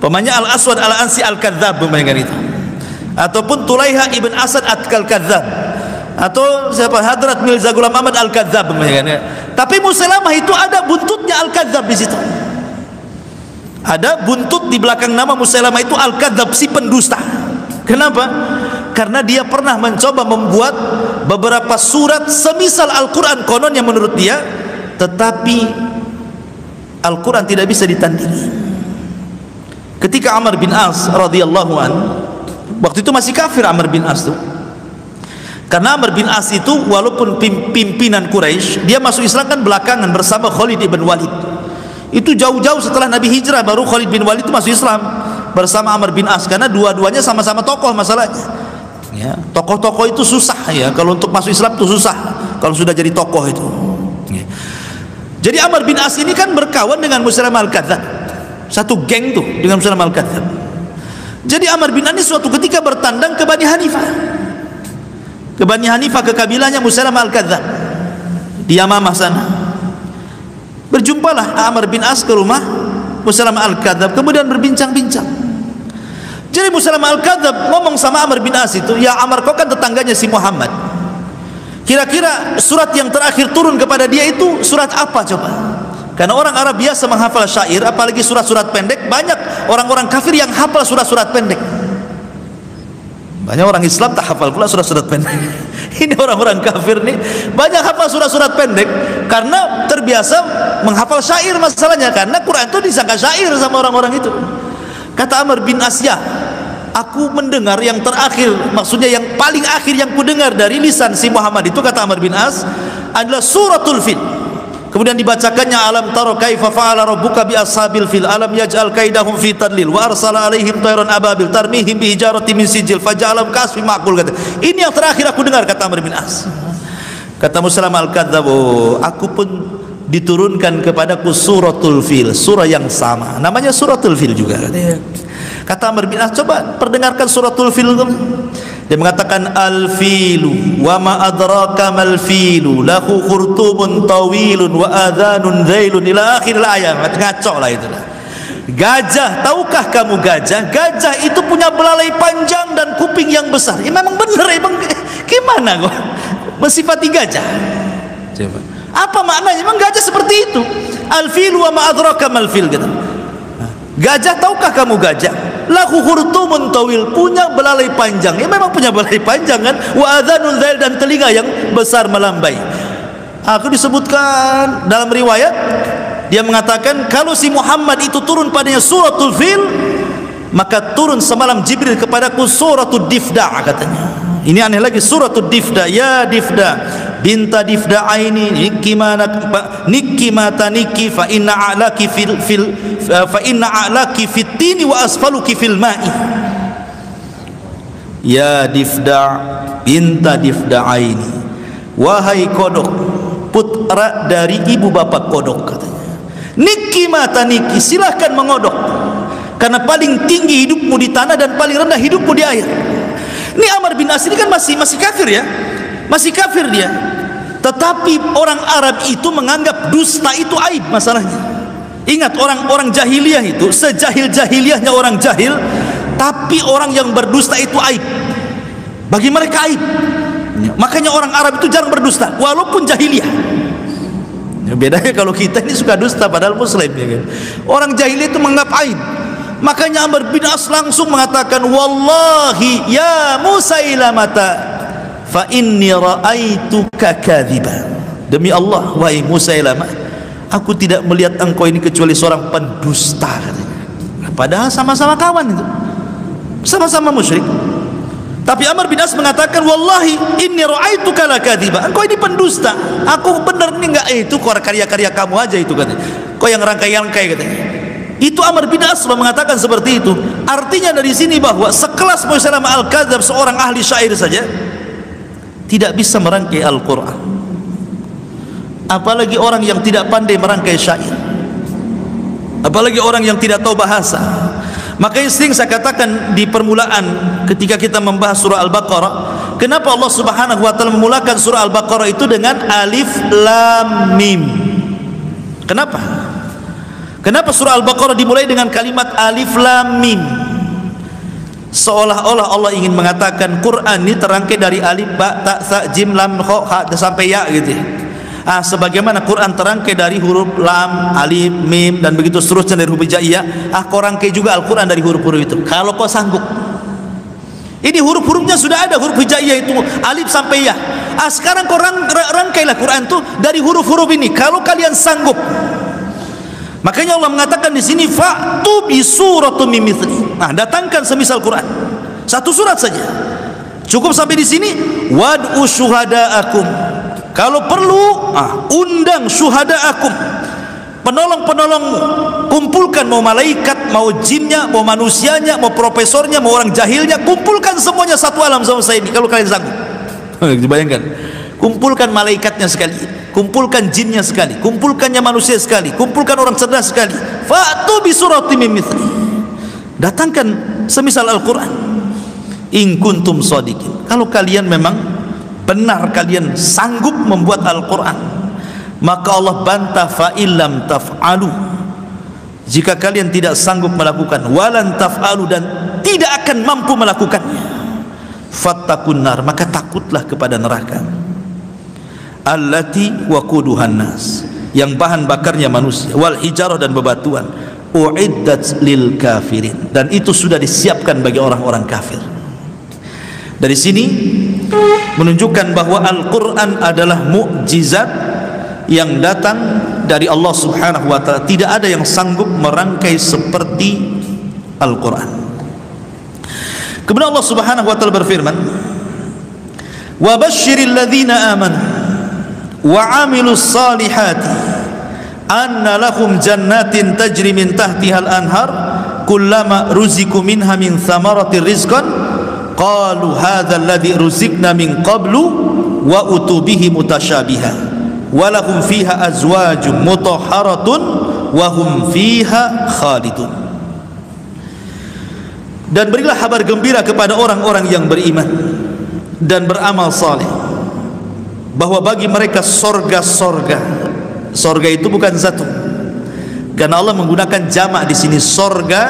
Pemanya Al-Aswad Al-Ansi Al-Kadzdzab pemainkan itu, ataupun Tulaiha ibn Asad Al-Kadzdzab, atau siapa, Hadrat Mirza Ghulam Ahmad Al-Kadzdzab pemainkan. Tapi Musailamah itu ada buntutnya Al-Kadzdzab di situ. Ada buntut di belakang nama Musailamah itu Al-Kadzdzab, si pendusta. Kenapa? Karena dia pernah mencoba membuat beberapa surat semisal Al-Quran konon yang menurut dia, tetapi Al-Quran tidak bisa ditandingi. Ketika Amr bin As radhiyallahu an, waktu itu masih kafir Amr bin As itu. Karena Amr bin As itu walaupun pimpinan Quraisy, dia masuk Islam kan belakangan bersama Khalid bin Walid. Itu jauh-jauh setelah Nabi hijrah baru Khalid bin Walid itu masuk Islam bersama Amr bin As, karena dua-duanya sama-sama tokoh masalahnya. Ya, tokoh-tokoh itu susah ya, kalau untuk masuk Islam itu susah kalau sudah jadi tokoh itu. Ya. Jadi Amr bin As ini kan berkawan dengan Musailamah Al-Kadzdzab, satu geng tuh dengan Musailamah Al-Kadzdzab. Jadi Amr bin As ini suatu ketika bertandang ke Bani Hanifah, ke kabilahnya Musailamah Al-Kadzdzab di Yamamah sana. Berjumpalah Amr bin As ke rumah Musailamah Al-Kadzdzab, kemudian berbincang-bincang. Jadi Musailamah Al-Kadzdzab ngomong sama Amr bin As itu, ya Amr, kau kan tetangganya si Muhammad, kira-kira surat yang terakhir turun kepada dia itu surat apa coba? Karena orang Arab biasa menghafal syair, apalagi surat-surat pendek. Banyak orang-orang kafir yang hafal surat-surat pendek. Banyak orang Islam tak hafal pula surat-surat pendek. Ini orang-orang kafir nih banyak hafal surat-surat pendek karena terbiasa menghafal syair masalahnya. Karena Quran itu disangka syair sama orang-orang itu. Kata Amr bin As, ya, aku mendengar yang terakhir, maksudnya yang paling akhir yang ku dengar dari lisan si Muhammad itu, kata Amr bin As, adalah suratul Fil. Kemudian dibacakannya, alam taro kaifa fa'ala rabbuka bi ashabil fil alam yaj'al kaidahum fi tadlil wa arsala alaihim tayran ababil tarmihim bi hijaratin min sijil faja'alam kasfi ma'qul. Kata, ini yang terakhir aku dengar, kata Amr bin As. Kata Musailamah Al-Kadzdzab, oh, aku pun diturunkan kepadaku suratul Fil, surah yang sama, namanya suratul Fil juga. Kata Amr bin As, coba perdengarkan suratul Fil. Dia mengatakan, al-filu wa ma adraka mal filu lahu khurtumun tawilun wa adhanun dhailun ila akhir ayat. Ngaco lah itu. Gajah, tahukah kamu gajah? Gajah itu punya belalai panjang dan kuping yang besar. Ya memang benar, emang gimana kok mensifati gajah? Coba. Apa maknanya? Memang gajah seperti itu. Al-filu wa ma adraka mal fil gitu. Gajah, tahukah kamu gajah? Lahu khurtumun tawil, punya belalai panjang. Ya memang punya belalai panjang kan. Wa adhanun dhail, dan telinga yang besar melambai. Aku disebutkan dalam riwayat, dia mengatakan kalau si Muhammad itu turun padanya suratul Fil, maka turun semalam Jibril kepadaku suratul Difda, katanya. Ini aneh lagi, suratul Difda, ya Difda binta difda'aini nikki mata nikki fa inna a'laki fit tini wa asfaluki fil ma'i. Ya Difda' binta difda'aini, wahai kodok, putra dari ibu bapak kodok, katanya. Nikki mata nikki, silahkan mengodok, karena paling tinggi hidupmu di tanah dan paling rendah hidupmu di air. Ini Amr bin As ini kan masih kafir ya, masih kafir dia. Tetapi orang Arab itu menganggap dusta itu aib masalahnya. Ingat, orang jahiliyah itu, sejahil-jahiliyahnya orang jahil, tapi orang yang berdusta itu aib. Bagi mereka aib. Makanya orang Arab itu jarang berdusta walaupun jahiliyah. Bedanya kalau kita ini suka dusta padahal muslim, ya kan? Orang jahiliyah itu menganggap aib. Makanya Amr bin As langsung mengatakan, wallahi ya Musailamata fa inni ra'aituka kadziban. Demi Allah, wahai Musailamah, aku tidak melihat engkau ini kecuali seorang pendusta, katanya. Padahal sama-sama kawan itu, sama-sama musyrik. Tapi Amr bin As mengatakan, wallahi inni ra'aituka lakadziban, engkau ini pendusta. Aku benar ini enggak, itu karya-karya kamu aja itu, katanya. Kau yang rangkai-rangkai, katanya. Itu Amr bin As mengatakan seperti itu. Artinya dari sini bahwa sekelas Musailamah al-Kadzdzab, seorang ahli syair saja, tidak bisa merangkai Al-Quran, apalagi orang yang tidak pandai merangkai syair, apalagi orang yang tidak tahu bahasa. Makanya sering saya katakan di permulaan ketika kita membahas surah Al-Baqarah, kenapa Allah Subhanahu wa taala memulakan surah Al-Baqarah itu dengan alif lam mim? Kenapa? Kenapa surah Al-Baqarah dimulai dengan kalimat alif lam mim? Seolah-olah Allah ingin mengatakan Quran ini terangkai dari alif, ba, ta, sa, jim, lam, kha, ha sampai ya, gitu ya. Sebagaimana Quran terangkai dari huruf lam, alif, mim dan begitu seterusnya dari huruf hijaiyah, kau rangkai juga Al-Quran dari huruf-huruf itu kalau kau sanggup. Ini huruf-hurufnya sudah ada, huruf hijaiyah itu alif sampai ya. Sekarang kau rangkailah Quran itu dari huruf-huruf ini kalau kalian sanggup. Makanya Allah mengatakan di sini fa'tu bi suratum min mithli. Datangkan semisal Quran. Satu surat saja. Cukup sampai di sini. Wad'u syuhada'akum. Kalau perlu, undang syuhada'akum. Penolong-penolong, kumpulkan, mau malaikat, mau jinnya, mau manusianya, mau profesornya, mau orang jahilnya, kumpulkan semuanya satu alam sama saya ini kalau kalian sanggup. Bayangkan, kumpulkan malaikatnya sekali, kumpulkan jinnya sekali, kumpulkannya manusia sekali, kumpulkan orang cerdas sekali. Fa'tu bi suratin min mithli. Datangkan semisal Al-Quran. In kuntum shadiqin. Kalau kalian memang benar, kalian sanggup membuat Al-Quran, maka Allah bantah fa illam taf'alu. Jika kalian tidak sanggup melakukan, walan taf'alu, dan tidak akan mampu melakukannya, fattaqun nar, maka takutlah kepada neraka. Allati waquduhan nas, yang bahan bakarnya manusia, wal hijarah, dan bebatuan, uiddat lil kafirin, dan itu sudah disiapkan bagi orang-orang kafir. Dari sini menunjukkan bahwa Al-Quran adalah mukjizat yang datang dari Allah Subhanahu wa ta'ala. Tidak ada yang sanggup merangkai seperti Al-Quran. Kemudian Allah Subhanahu wa ta'ala berfirman, wa basyiril ladzina amanu wa amilus salihati anna lahum jannatin tajri min tahtihal anhar kullama ruziku minha min thamaratir rizqan qalu hadzal ladzi ruzikna min qablu wa utubihi mutasyabiha wa lahum fiha azwajun mutahharatun wa hum fiha khalidun. Dan berilah kabar gembira kepada orang-orang yang beriman dan beramal saleh bahwa bagi mereka sorga-sorga. Sorga itu bukan satu, karena Allah menggunakan jamak di sini, sorga,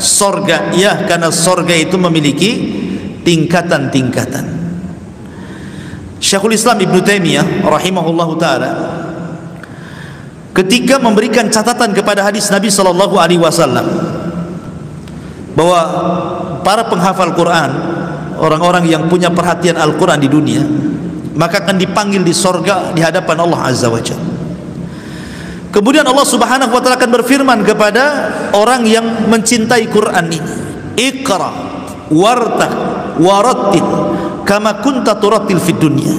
sorga, ya, karena sorga itu memiliki tingkatan-tingkatan. Syekhul Islam Ibnu Taimiyah rahimahullahu taala ketika memberikan catatan kepada hadis Nabi sallallahu alaihi wasallam bahwa para penghafal Quran, orang-orang yang punya perhatian Al-Quran di dunia, maka akan dipanggil di sorga di hadapan Allah Azza wa Jalla. Kemudian Allah Subhanahu wa ta'ala akan berfirman kepada orang yang mencintai Quran ini, Iqra wartaq warattil kama kunta turattil fid dunya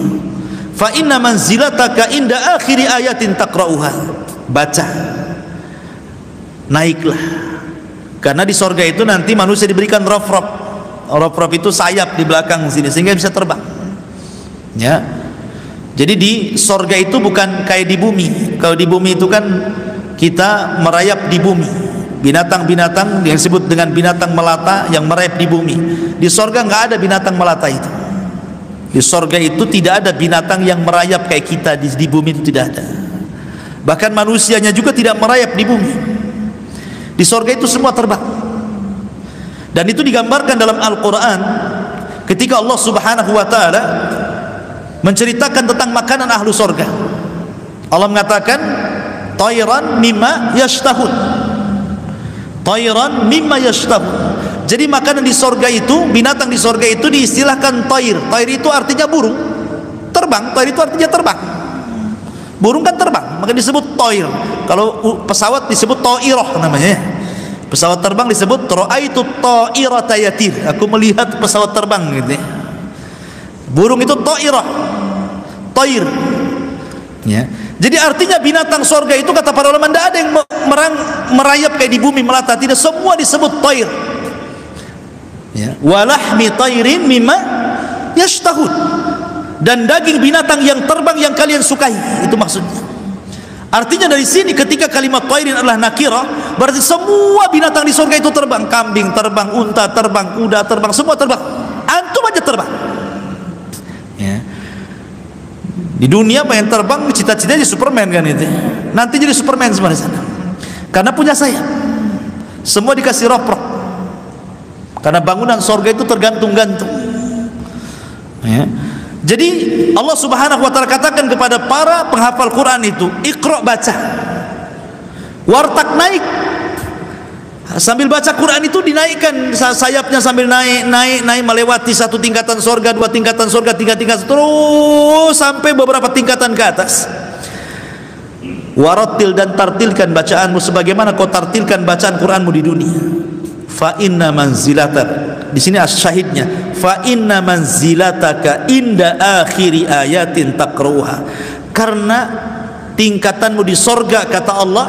fa inna manzilataka inda akhiri ayatin taqra'uha. Baca, naiklah, karena di sorga itu nanti manusia diberikan raf-raf. Raf-raf itu sayap di belakang sini sehingga bisa terbang, ya. Jadi di sorga itu bukan kayak di bumi. Kalau di bumi itu kan kita merayap di bumi, binatang-binatang yang disebut dengan binatang melata yang merayap di bumi. Di sorga nggak ada binatang melata itu. Di sorga itu tidak ada binatang yang merayap kayak kita di bumi, itu tidak ada. Bahkan manusianya juga tidak merayap di bumi. Di sorga itu semua terbang. Dan itu digambarkan dalam Al-Quran ketika Allah Subhanahu wa ta'ala menceritakan tentang makanan ahlu sorga. Allah mengatakan tayran mimma yashtahun, tayran mimma yashtahun. Jadi makanan di sorga itu, binatang di sorga itu diistilahkan tayr. Tayr itu artinya burung, terbang. Tayr itu artinya terbang. Burung kan terbang, maka disebut tayr. Kalau pesawat disebut tairah namanya. Pesawat terbang disebut ra'aitu ta'irata yatir. Aku melihat pesawat terbang gitu. Burung itu ta'irah, tayr, ya. Jadi artinya binatang sorga itu kata para ulama tidak ada yang merayap kayak di bumi melata, tidak, semua disebut tayr, ya. Walahmi tayrin mimma yashtahun, dan daging binatang yang terbang yang kalian sukai, itu maksudnya. Artinya dari sini ketika kalimat tayrin adalah nakirah, berarti semua binatang di sorga itu terbang. Kambing terbang, unta terbang, kuda terbang, semua terbang. Antum aja terbang, ya. Di dunia pengen terbang, cita-citanya jadi Superman kan itu. Nanti jadi Superman semua di sana. Karena punya sayap. Semua dikasih rop-rop. Karena bangunan sorga itu tergantung-gantung, ya. Jadi Allah Subhanahu wa ta'ala katakan kepada para penghafal Quran itu, Iqra, baca. Wartak, naik. Sambil baca Quran itu dinaikkan sayapnya, sambil naik melewati satu tingkatan sorga, dua tingkatan sorga, tiga tingkatan, terus sampai beberapa tingkatan ke atas. Warattil, dan tartilkan bacaanmu sebagaimana kau tartilkan bacaan Quranmu di dunia. Fa inna manzilataka, di sini syahidnya, fa inna manzilataka inda akhiri ayatin taqra'uha, karena tingkatanmu di sorga kata Allah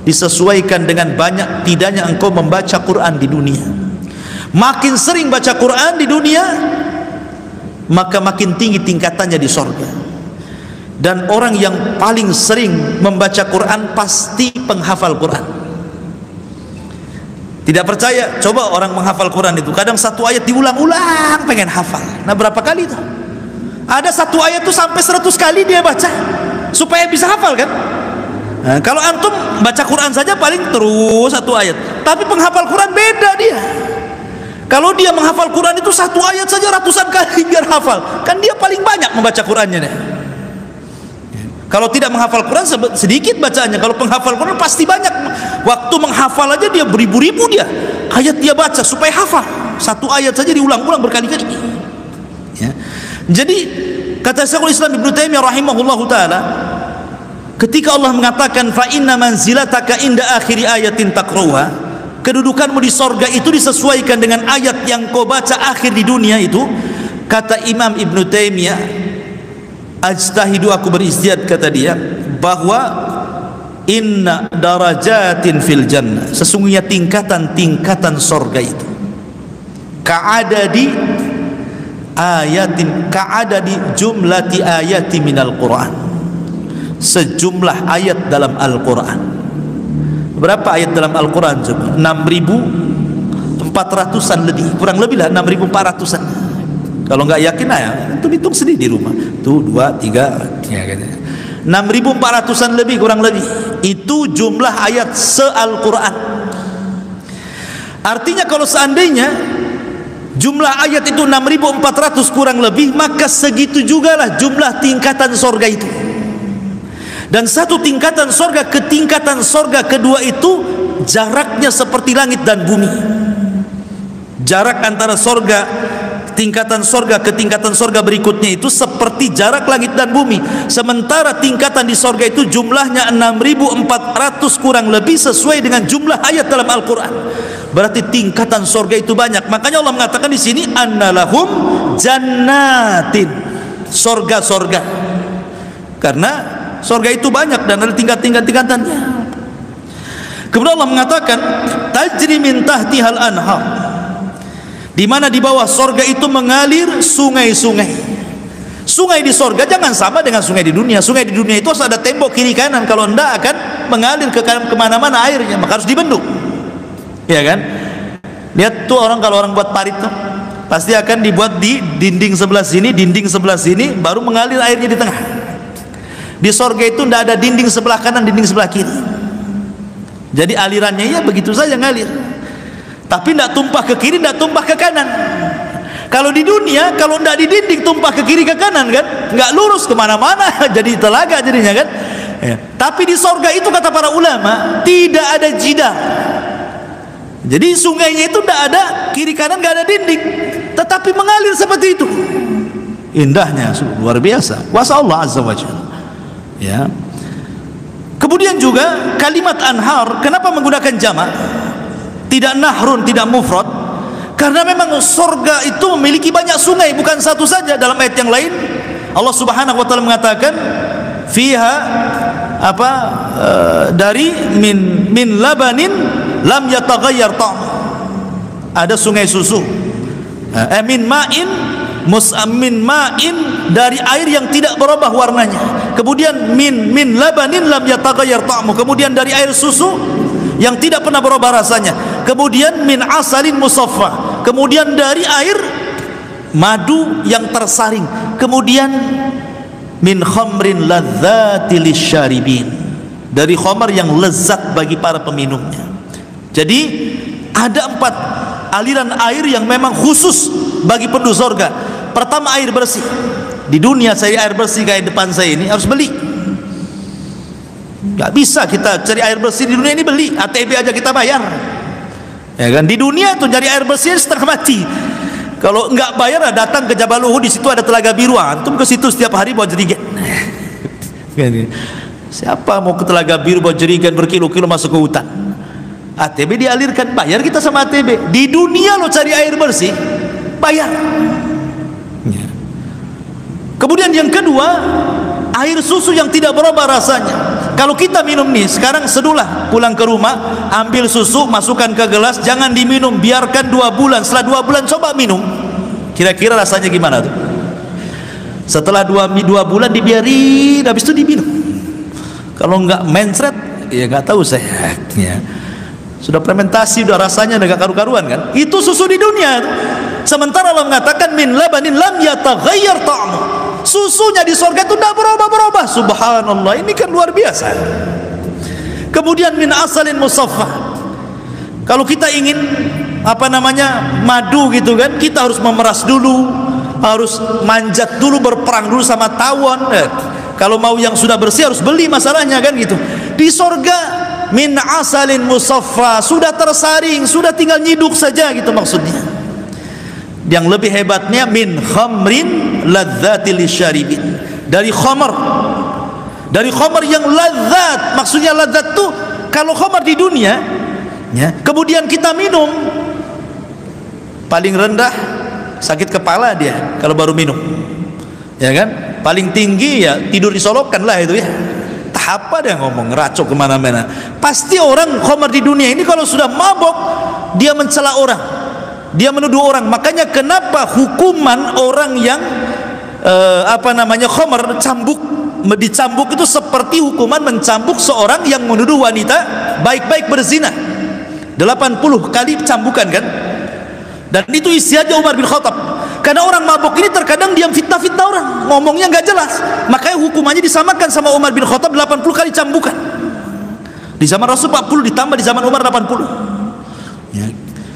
disesuaikan dengan banyak tidaknya engkau membaca Quran di dunia. Makin sering baca Quran di dunia, maka makin tinggi tingkatannya di sorga. Dan orang yang paling sering membaca Quran pasti penghafal Quran. Tidak percaya? Coba orang menghafal Quran itu, kadang satu ayat diulang-ulang pengen hafal. Nah, berapa kali itu? Ada satu ayat itu sampai 100 kali dia baca supaya bisa hafal kan? Nah, kalau antum baca Quran saja paling terus satu ayat, tapi penghafal Quran beda dia. Kalau dia menghafal Quran itu satu ayat saja ratusan kali biar hafal, kan dia paling banyak membaca Qurannya nih. Kalau tidak menghafal Quran sedikit bacaannya. Kalau penghafal Quran pasti banyak. Waktu menghafal aja dia beribu-ribu dia ayat dia baca supaya hafal. Satu ayat saja diulang-ulang berkali-kali, ya. Jadi kata Syekhul Islam Ibnu Taimiyah rahimahullahu taala, ketika Allah mengatakan fa inna manzilataka inda akhiri ayatin taqra'uha, kedudukanmu di sorga itu disesuaikan dengan ayat yang kau baca akhir di dunia itu. Kata Imam Ibnu Taimiyah, ajtahidu, aku beristihad, kata dia, bahwa inna darajatin fil jannah, sesungguhnya tingkatan-tingkatan sorga itu ka'adadi ayatin, ka'adadi jumlati ayati minal Quran, sejumlah ayat dalam Al-Quran. Berapa ayat dalam Al-Quran? 6.400-an lebih, kurang lebih lah 6.400-an. Kalau nggak yakin ya hitung sendiri di rumah. Tuh 2, 3 ya, 6.400-an lebih kurang lebih. Itu jumlah ayat se-Al-Quran. Artinya kalau seandainya jumlah ayat itu 6.400 kurang lebih, maka segitu jugalah jumlah tingkatan sorga itu. Dan satu tingkatan sorga ke tingkatan sorga kedua itu jaraknya seperti langit dan bumi. Jarak antara sorga, tingkatan sorga ke tingkatan sorga berikutnya itu seperti jarak langit dan bumi. Sementara tingkatan di sorga itu jumlahnya 6.400 kurang lebih sesuai dengan jumlah ayat dalam Al-Quran. Berarti tingkatan sorga itu banyak. Makanya Allah mengatakan di sini annalahum jannatin, sorga-sorga, karena sorga itu banyak dan ada tingkatannya. Kemudian Allah mengatakan tajri min tahtihal anhar, di mana di bawah sorga itu mengalir sungai-sungai. Sungai di sorga jangan sama dengan sungai di dunia. Sungai di dunia itu harus ada tembok kiri kanan, kalau enggak akan mengalir kemana-mana airnya, maka harus dibendung, ya kan? Lihat tuh kalau orang buat parit tuh pasti akan dibuat di dinding sebelah sini, dinding sebelah sini, baru mengalir airnya di tengah. Di sorga itu enggak ada dinding sebelah kanan, dinding sebelah kiri, jadi alirannya ya begitu saja ngalir, tapi enggak tumpah ke kiri, enggak tumpah ke kanan. Kalau di dunia, kalau tidak didinding tumpah ke kiri ke kanan kan, nggak lurus kemana-mana, jadi telaga jadinya kan. Ya. Tapi di sorga itu kata para ulama tidak ada jidar. Jadi sungainya itu tidak ada kiri kanan, nggak ada dinding, tetapi mengalir seperti itu. Indahnya luar biasa. Kuasa Allah Azza wa Jalla. Ya. Kemudian juga kalimat anhar, kenapa menggunakan jamak? Tidak nahrun, tidak mufrad. Karena memang surga itu memiliki banyak sungai, bukan satu saja. Dalam ayat yang lain Allah Subhanahu wa taala mengatakan fiha dari min labanin lam yataghayyar ta'am. Ada sungai susu. Min ma'in dari air yang tidak berubah warnanya. Kemudian min labanin lam yataghayyar ta'am. Kemudian dari air susu yang tidak pernah berubah rasanya. Kemudian min asalin musaffa, kemudian dari air madu yang tersaring, kemudian min khamrin ladzati lisyaribin, dari khamar yang lezat bagi para peminumnya. Jadi ada 4 aliran air yang memang khusus bagi penduduk surga. Pertama, air bersih. Di dunia saya air bersih kayak depan saya ini harus beli. Gak bisa kita cari air bersih di dunia ini beli, ATB aja kita bayar, ya kan? Di dunia itu cari air bersih setengah mati. Kalau nggak bayar, datang ke Jabal Uhud, di situ ada telaga biru, antum ke situ setiap hari bawa jerigen. Siapa mau ke telaga biru bawa jerigen berkilo-kilo masuk ke hutan? ATB dialirkan, bayar kita sama ATB. Di dunia lo cari air bersih bayar. Kemudian yang kedua, air susu yang tidak berubah rasanya. Kalau kita minum nih sekarang, sedulah pulang ke rumah, ambil susu, masukkan ke gelas, jangan diminum, biarkan 2 bulan. Setelah 2 bulan coba minum, kira-kira rasanya gimana tuh? Setelah 2 bulan dibiarin, habis itu diminum. Kalau nggak mencret, ya nggak tahu saya. Ya. Sudah fermentasi, udah rasanya udah gak karu-karuan kan? Itu susu di dunia. Sementara Allah mengatakan min labanin lam yataghayyar ta'amu. Susunya di surga itu tidak berubah-berubah. Subhanallah, ini kan luar biasa. Kemudian min asalin musaffah. Kalau kita ingin madu gitu kan, kita harus memeras dulu, harus manjat dulu, berperang dulu sama tawon. Kalau mau yang sudah bersih harus beli, masalahnya kan gitu. Di surga min asalin musaffa, sudah tersaring, sudah tinggal nyiduk saja gitu maksudnya. Yang lebih hebatnya min khamrin ladzati lisyaribin, dari khamar yang ladzat. Maksudnya ladzat tuh kalau khamar di dunia ya, kemudian kita minum, paling rendah sakit kepala dia kalau baru minum, ya kan? Paling tinggi ya tidur disolokkan lah itu ya. Apa dia ngomong ngeracok kemana-mana. Pasti orang khamar di dunia ini kalau sudah mabok, dia mencela orang, dia menuduh orang. Makanya kenapa hukuman orang yang khamar dicambuk itu seperti hukuman mencambuk seorang yang menuduh wanita baik-baik berzina, 80 kali cambukan kan. Dan itu isi aja Umar bin Khattab. Karena orang mabuk ini terkadang diam fitnah-fitnah orang, ngomongnya nggak jelas, makanya hukumannya disamakan sama Umar bin Khattab, 80 kali cambukan. Di zaman Rasul 40, ditambah di zaman Umar 80 ya.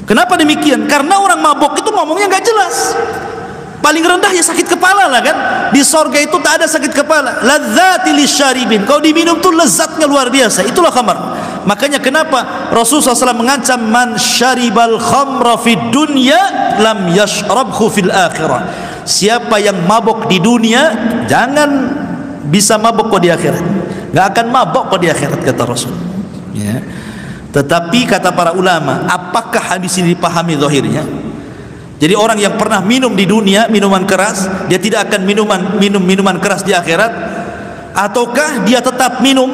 Kenapa demikian? Karena orang mabuk itu ngomongnya nggak jelas. Paling rendah ya sakit kepala lah kan. Di sorga itu tak ada sakit kepala. Ladzati lisyaribin, kalau diminum tuh lezatnya luar biasa. Itulah khamar. Makanya kenapa Rasulullah SAW mengancam man syaribal khamra fid dunya lam yashrabhu fil akhirah. Siapa yang mabok di dunia jangan bisa mabok kok di akhirat. Gak akan mabok kok di akhirat, kata Rasul ya. Tetapi kata para ulama, apakah hadis ini dipahami zahirnya? Jadi orang yang pernah minum di dunia minuman keras, dia tidak akan minum minuman keras di akhirat, ataukah dia tetap minum?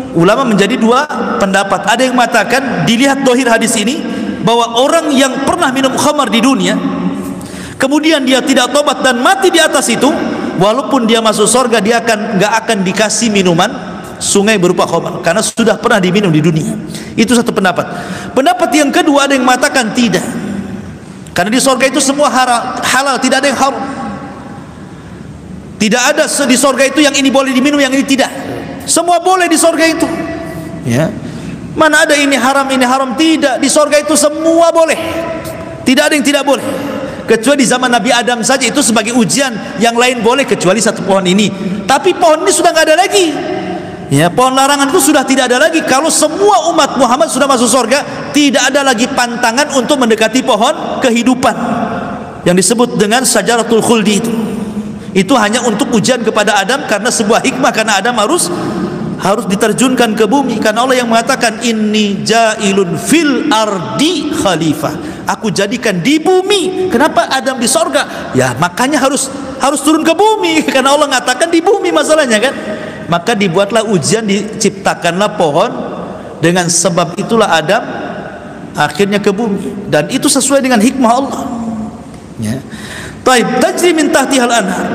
Ulama menjadi dua pendapat. Ada yang mengatakan, dilihat dohir hadis ini, bahwa orang yang pernah minum khamar di dunia, kemudian dia tidak tobat dan mati di atas itu, walaupun dia masuk surga, dia nggak akan dikasih minuman sungai berupa khamar, karena sudah pernah diminum di dunia. Itu satu pendapat. Pendapat yang kedua, ada yang mengatakan tidak, karena di surga itu semua halal, tidak ada yang haram. Tidak ada di surga itu yang ini boleh diminum, yang ini tidak. Semua boleh di surga itu. Ya. Mana ada ini haram, ini haram? Tidak. Di surga itu semua boleh. Tidak ada yang tidak boleh. Kecuali di zaman Nabi Adam saja, itu sebagai ujian. Yang lain boleh kecuali satu pohon ini. Tapi pohon ini sudah nggak ada lagi. Ya, pohon larangan itu sudah tidak ada lagi. Kalau semua umat Muhammad sudah masuk surga, tidak ada lagi pantangan untuk mendekati pohon kehidupan yang disebut dengan syajaratul khuldi itu. Itu hanya untuk ujian kepada Adam, karena sebuah hikmah, karena Adam harus diterjunkan ke bumi, karena Allah yang mengatakan inni ja'ilun fil ardi khalifah, aku jadikan di bumi. Kenapa Adam di surga? Ya makanya harus turun ke bumi, karena Allah mengatakan di bumi masalahnya kan. Maka dibuatlah ujian, diciptakanlah pohon, dengan sebab itulah Adam akhirnya ke bumi, dan itu sesuai dengan hikmah Allah. Ya. Taib tajri min tahtihal anhar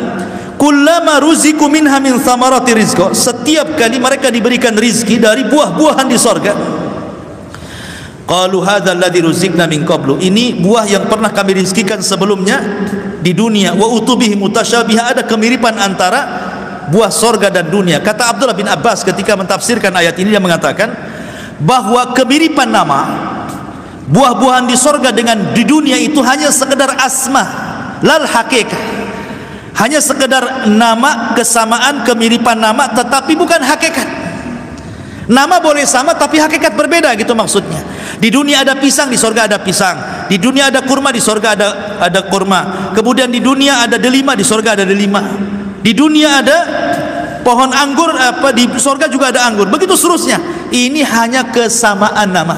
kullama ruziku minha min thamarati rizqa, setiap kali mereka diberikan rizki dari buah-buahan di surga. Qalu hadzal ladzi ruzikna min qablu, ini buah yang pernah kami rizkikan sebelumnya di dunia. Wa utubihi mutasyabiha, ada kemiripan antara buah sorga dan dunia. Kata Abdullah bin Abbas ketika mentafsirkan ayat ini, dia mengatakan bahwa kemiripan nama buah-buahan di sorga dengan di dunia itu hanya sekedar asma, lal hakikat, hanya sekedar nama, kesamaan, kemiripan nama, tetapi bukan hakikat. Nama boleh sama tapi hakikat berbeda, gitu maksudnya. Di dunia ada pisang, di sorga ada pisang. Di dunia ada kurma, di sorga ada kurma. Kemudian di dunia ada delima, di sorga ada delima. Di dunia ada pohon anggur, di surga juga ada anggur. Begitu seterusnya. Ini hanya kesamaan nama,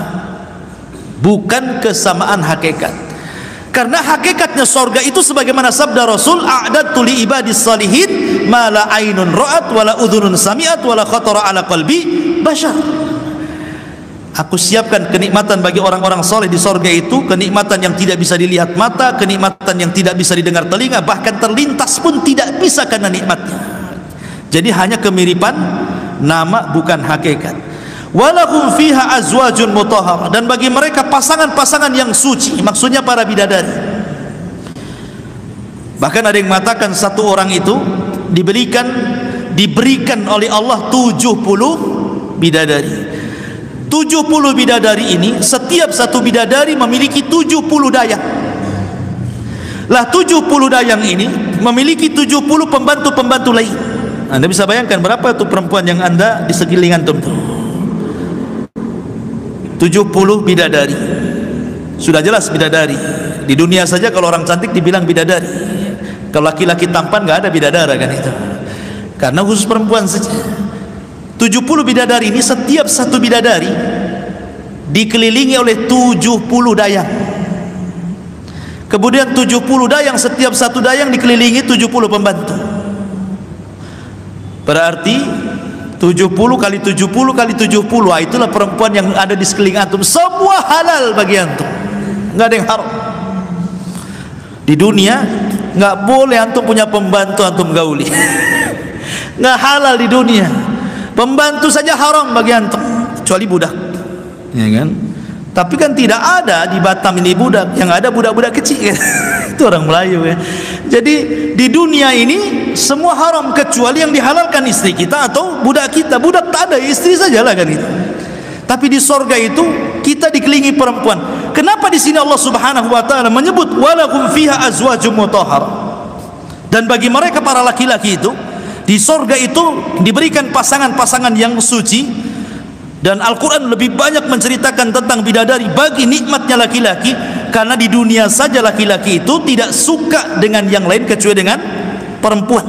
bukan kesamaan hakikat. Karena hakikatnya surga itu sebagaimana sabda Rasul, a'dadtu li ibadis salihin ma la ainun ra'at wa la udhunun sami'at wa la khatara ala qalbi bashar. Aku siapkan kenikmatan bagi orang-orang soleh di surga itu, kenikmatan yang tidak bisa dilihat mata, kenikmatan yang tidak bisa didengar telinga, bahkan terlintas pun tidak bisa karena nikmatnya. Jadi hanya kemiripan nama, bukan hakikat. Walahum fiha azwajun mutahhar, dan bagi mereka pasangan-pasangan yang suci, maksudnya para bidadari. Bahkan ada yang mengatakan satu orang itu diberikan oleh Allah 70 bidadari. 70 bidadari ini, setiap satu bidadari memiliki 70 dayang. Lah 70 dayang ini memiliki 70 pembantu-pembantu lain. Anda bisa bayangkan berapa itu perempuan yang Anda di sekeliling antum tuh. 70 bidadari. Sudah jelas bidadari. Di dunia saja kalau orang cantik dibilang bidadari. Kalau laki-laki tampan nggak ada bidadara kan itu. Karena khusus perempuan saja. 70 bidadari ini, setiap satu bidadari dikelilingi oleh 70 dayang. Kemudian 70 dayang, setiap satu dayang dikelilingi 70 pembantu. Berarti 70 kali 70 kali 70, itulah perempuan yang ada di sekeliling antum. Semua halal bagi antum, nggak ada yang haram. Di dunia nggak boleh antum punya pembantu antum gauli. Nggak halal di dunia. Pembantu saja haram bagi antum, kecuali budak, ya kan? Tapi kan tidak ada di Batam ini budak, yang ada budak-budak kecil. Itu orang Melayu ya. Jadi di dunia ini semua haram kecuali yang dihalalkan istri kita atau budak kita. Budak tak ada, istri sajalah kan itu. Tapi di sorga itu kita dikelilingi perempuan. Kenapa di sini Allah Subhanahu wa taala menyebut walahum fiha azwajum mutahhar? Dan bagi mereka para laki-laki itu di sorga itu diberikan pasangan-pasangan yang suci. Dan Al-Quran lebih banyak menceritakan tentang bidadari bagi nikmatnya laki-laki, karena di dunia saja laki-laki itu tidak suka dengan yang lain kecuali dengan perempuan.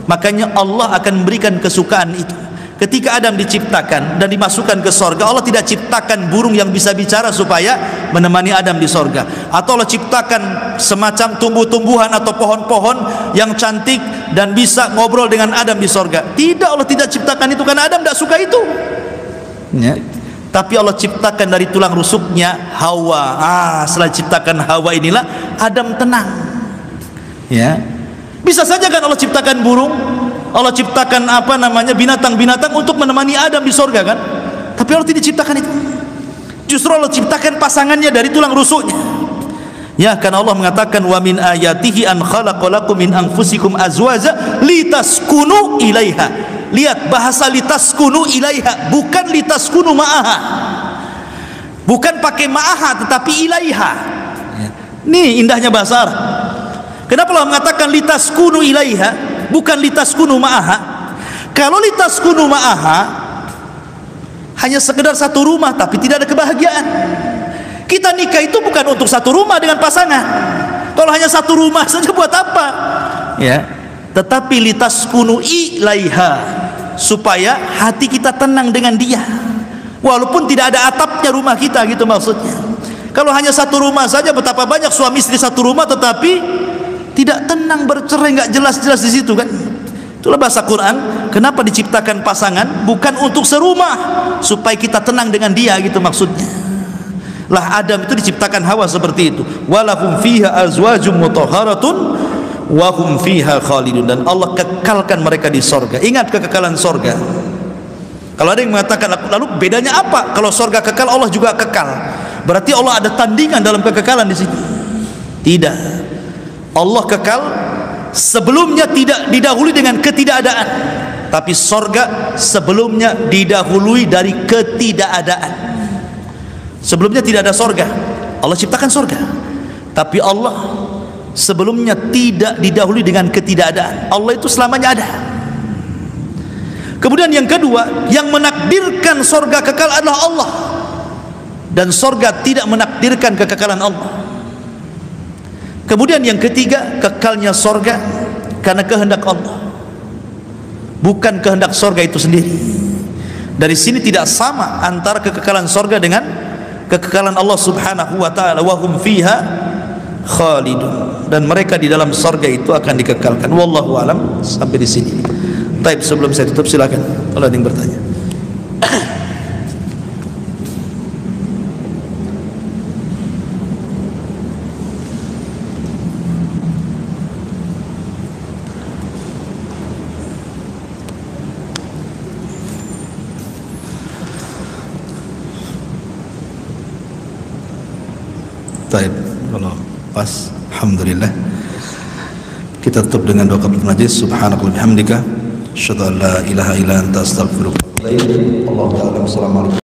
Makanya Allah akan memberikan kesukaan itu. ketika Adam diciptakan dan dimasukkan ke sorga, Allah tidak ciptakan burung yang bisa bicara supaya menemani Adam di sorga, atau Allah ciptakan semacam tumbuh-tumbuhan atau pohon-pohon yang cantik dan bisa ngobrol dengan Adam di sorga. Tidak, Allah tidak ciptakan itu karena Adam tidak suka itu ya. Tapi Allah ciptakan dari tulang rusuknya Hawa. Setelah ciptakan Hawa inilah Adam tenang ya. Bisa saja kan Allah ciptakan burung, Allah ciptakan binatang-binatang untuk menemani Adam di sorga kan, tapi Allah tidak ciptakan itu. Justru Allah ciptakan pasangannya dari tulang rusuknya ya, karena Allah mengatakan wa min ayatihi an khalaqalakum min anfusikum azwaja litaskunu ilaiha. Lihat bahasa litaskunu ilaiha, bukan litaskunu ma'aha, bukan pakai ma'aha tetapi ilaiha. Nih indahnya bahasa Arab. Kenapa Allah mengatakan litaskunu ilaiha bukan litaskunu ma'aha? Kalau litaskunu ma'aha hanya sekedar satu rumah tapi tidak ada kebahagiaan. Kita nikah itu bukan untuk satu rumah dengan pasangan. Kalau hanya satu rumah saja buat apa ya? Tetapi litaskunu ilaiha, supaya hati kita tenang dengan dia walaupun tidak ada atapnya rumah kita, gitu maksudnya. Kalau hanya satu rumah saja, betapa banyak suami istri satu rumah tetapi tidak tenang, bercerai, nggak jelas-jelas di situ kan. Itulah bahasa Quran, kenapa diciptakan pasangan bukan untuk serumah, supaya kita tenang dengan dia, gitu maksudnya. Lah Adam itu diciptakan Hawa seperti itu. Walahum fiha azwajum mutahharatun wa hum fiha khalidun, dan Allah kekalkan mereka di sorga. Ingat kekekalan sorga. Kalau ada yang mengatakan lalu bedanya apa? Kalau sorga kekal, Allah juga kekal, berarti Allah ada tandingan dalam kekekalan di sini. Tidak. Allah kekal, sebelumnya tidak didahului dengan ketidakadaan, tapi sorga sebelumnya didahului dari ketidakadaan. Sebelumnya tidak ada sorga, Allah ciptakan sorga, tapi Allah sebelumnya tidak didahului dengan ketidakadaan. Allah itu selamanya ada. Kemudian yang kedua, yang menakdirkan sorga kekal adalah Allah, dan sorga tidak menakdirkan kekekalan Allah. Kemudian yang ketiga, kekalnya sorga karena kehendak Allah, bukan kehendak sorga itu sendiri. Dari sini tidak sama antara kekekalan sorga dengan kekekalan Allah subhanahu wa ta'ala. Wa hum fiha khalidun, dan mereka di dalam sorga itu akan dikekalkan. Wallahu alam. Sampai di sini. Baik, sebelum saya tutup silakan kalau ada yang bertanya. Baik, kalau pas, alhamdulillah. Kita tutup dengan doa kafaratul majlis. Subhanakallahumma bihamdika, asyhadu an la ilaha illa anta, astaghfiruka wa atubu ilaik. Allahu a'lam. Assalamualaikum.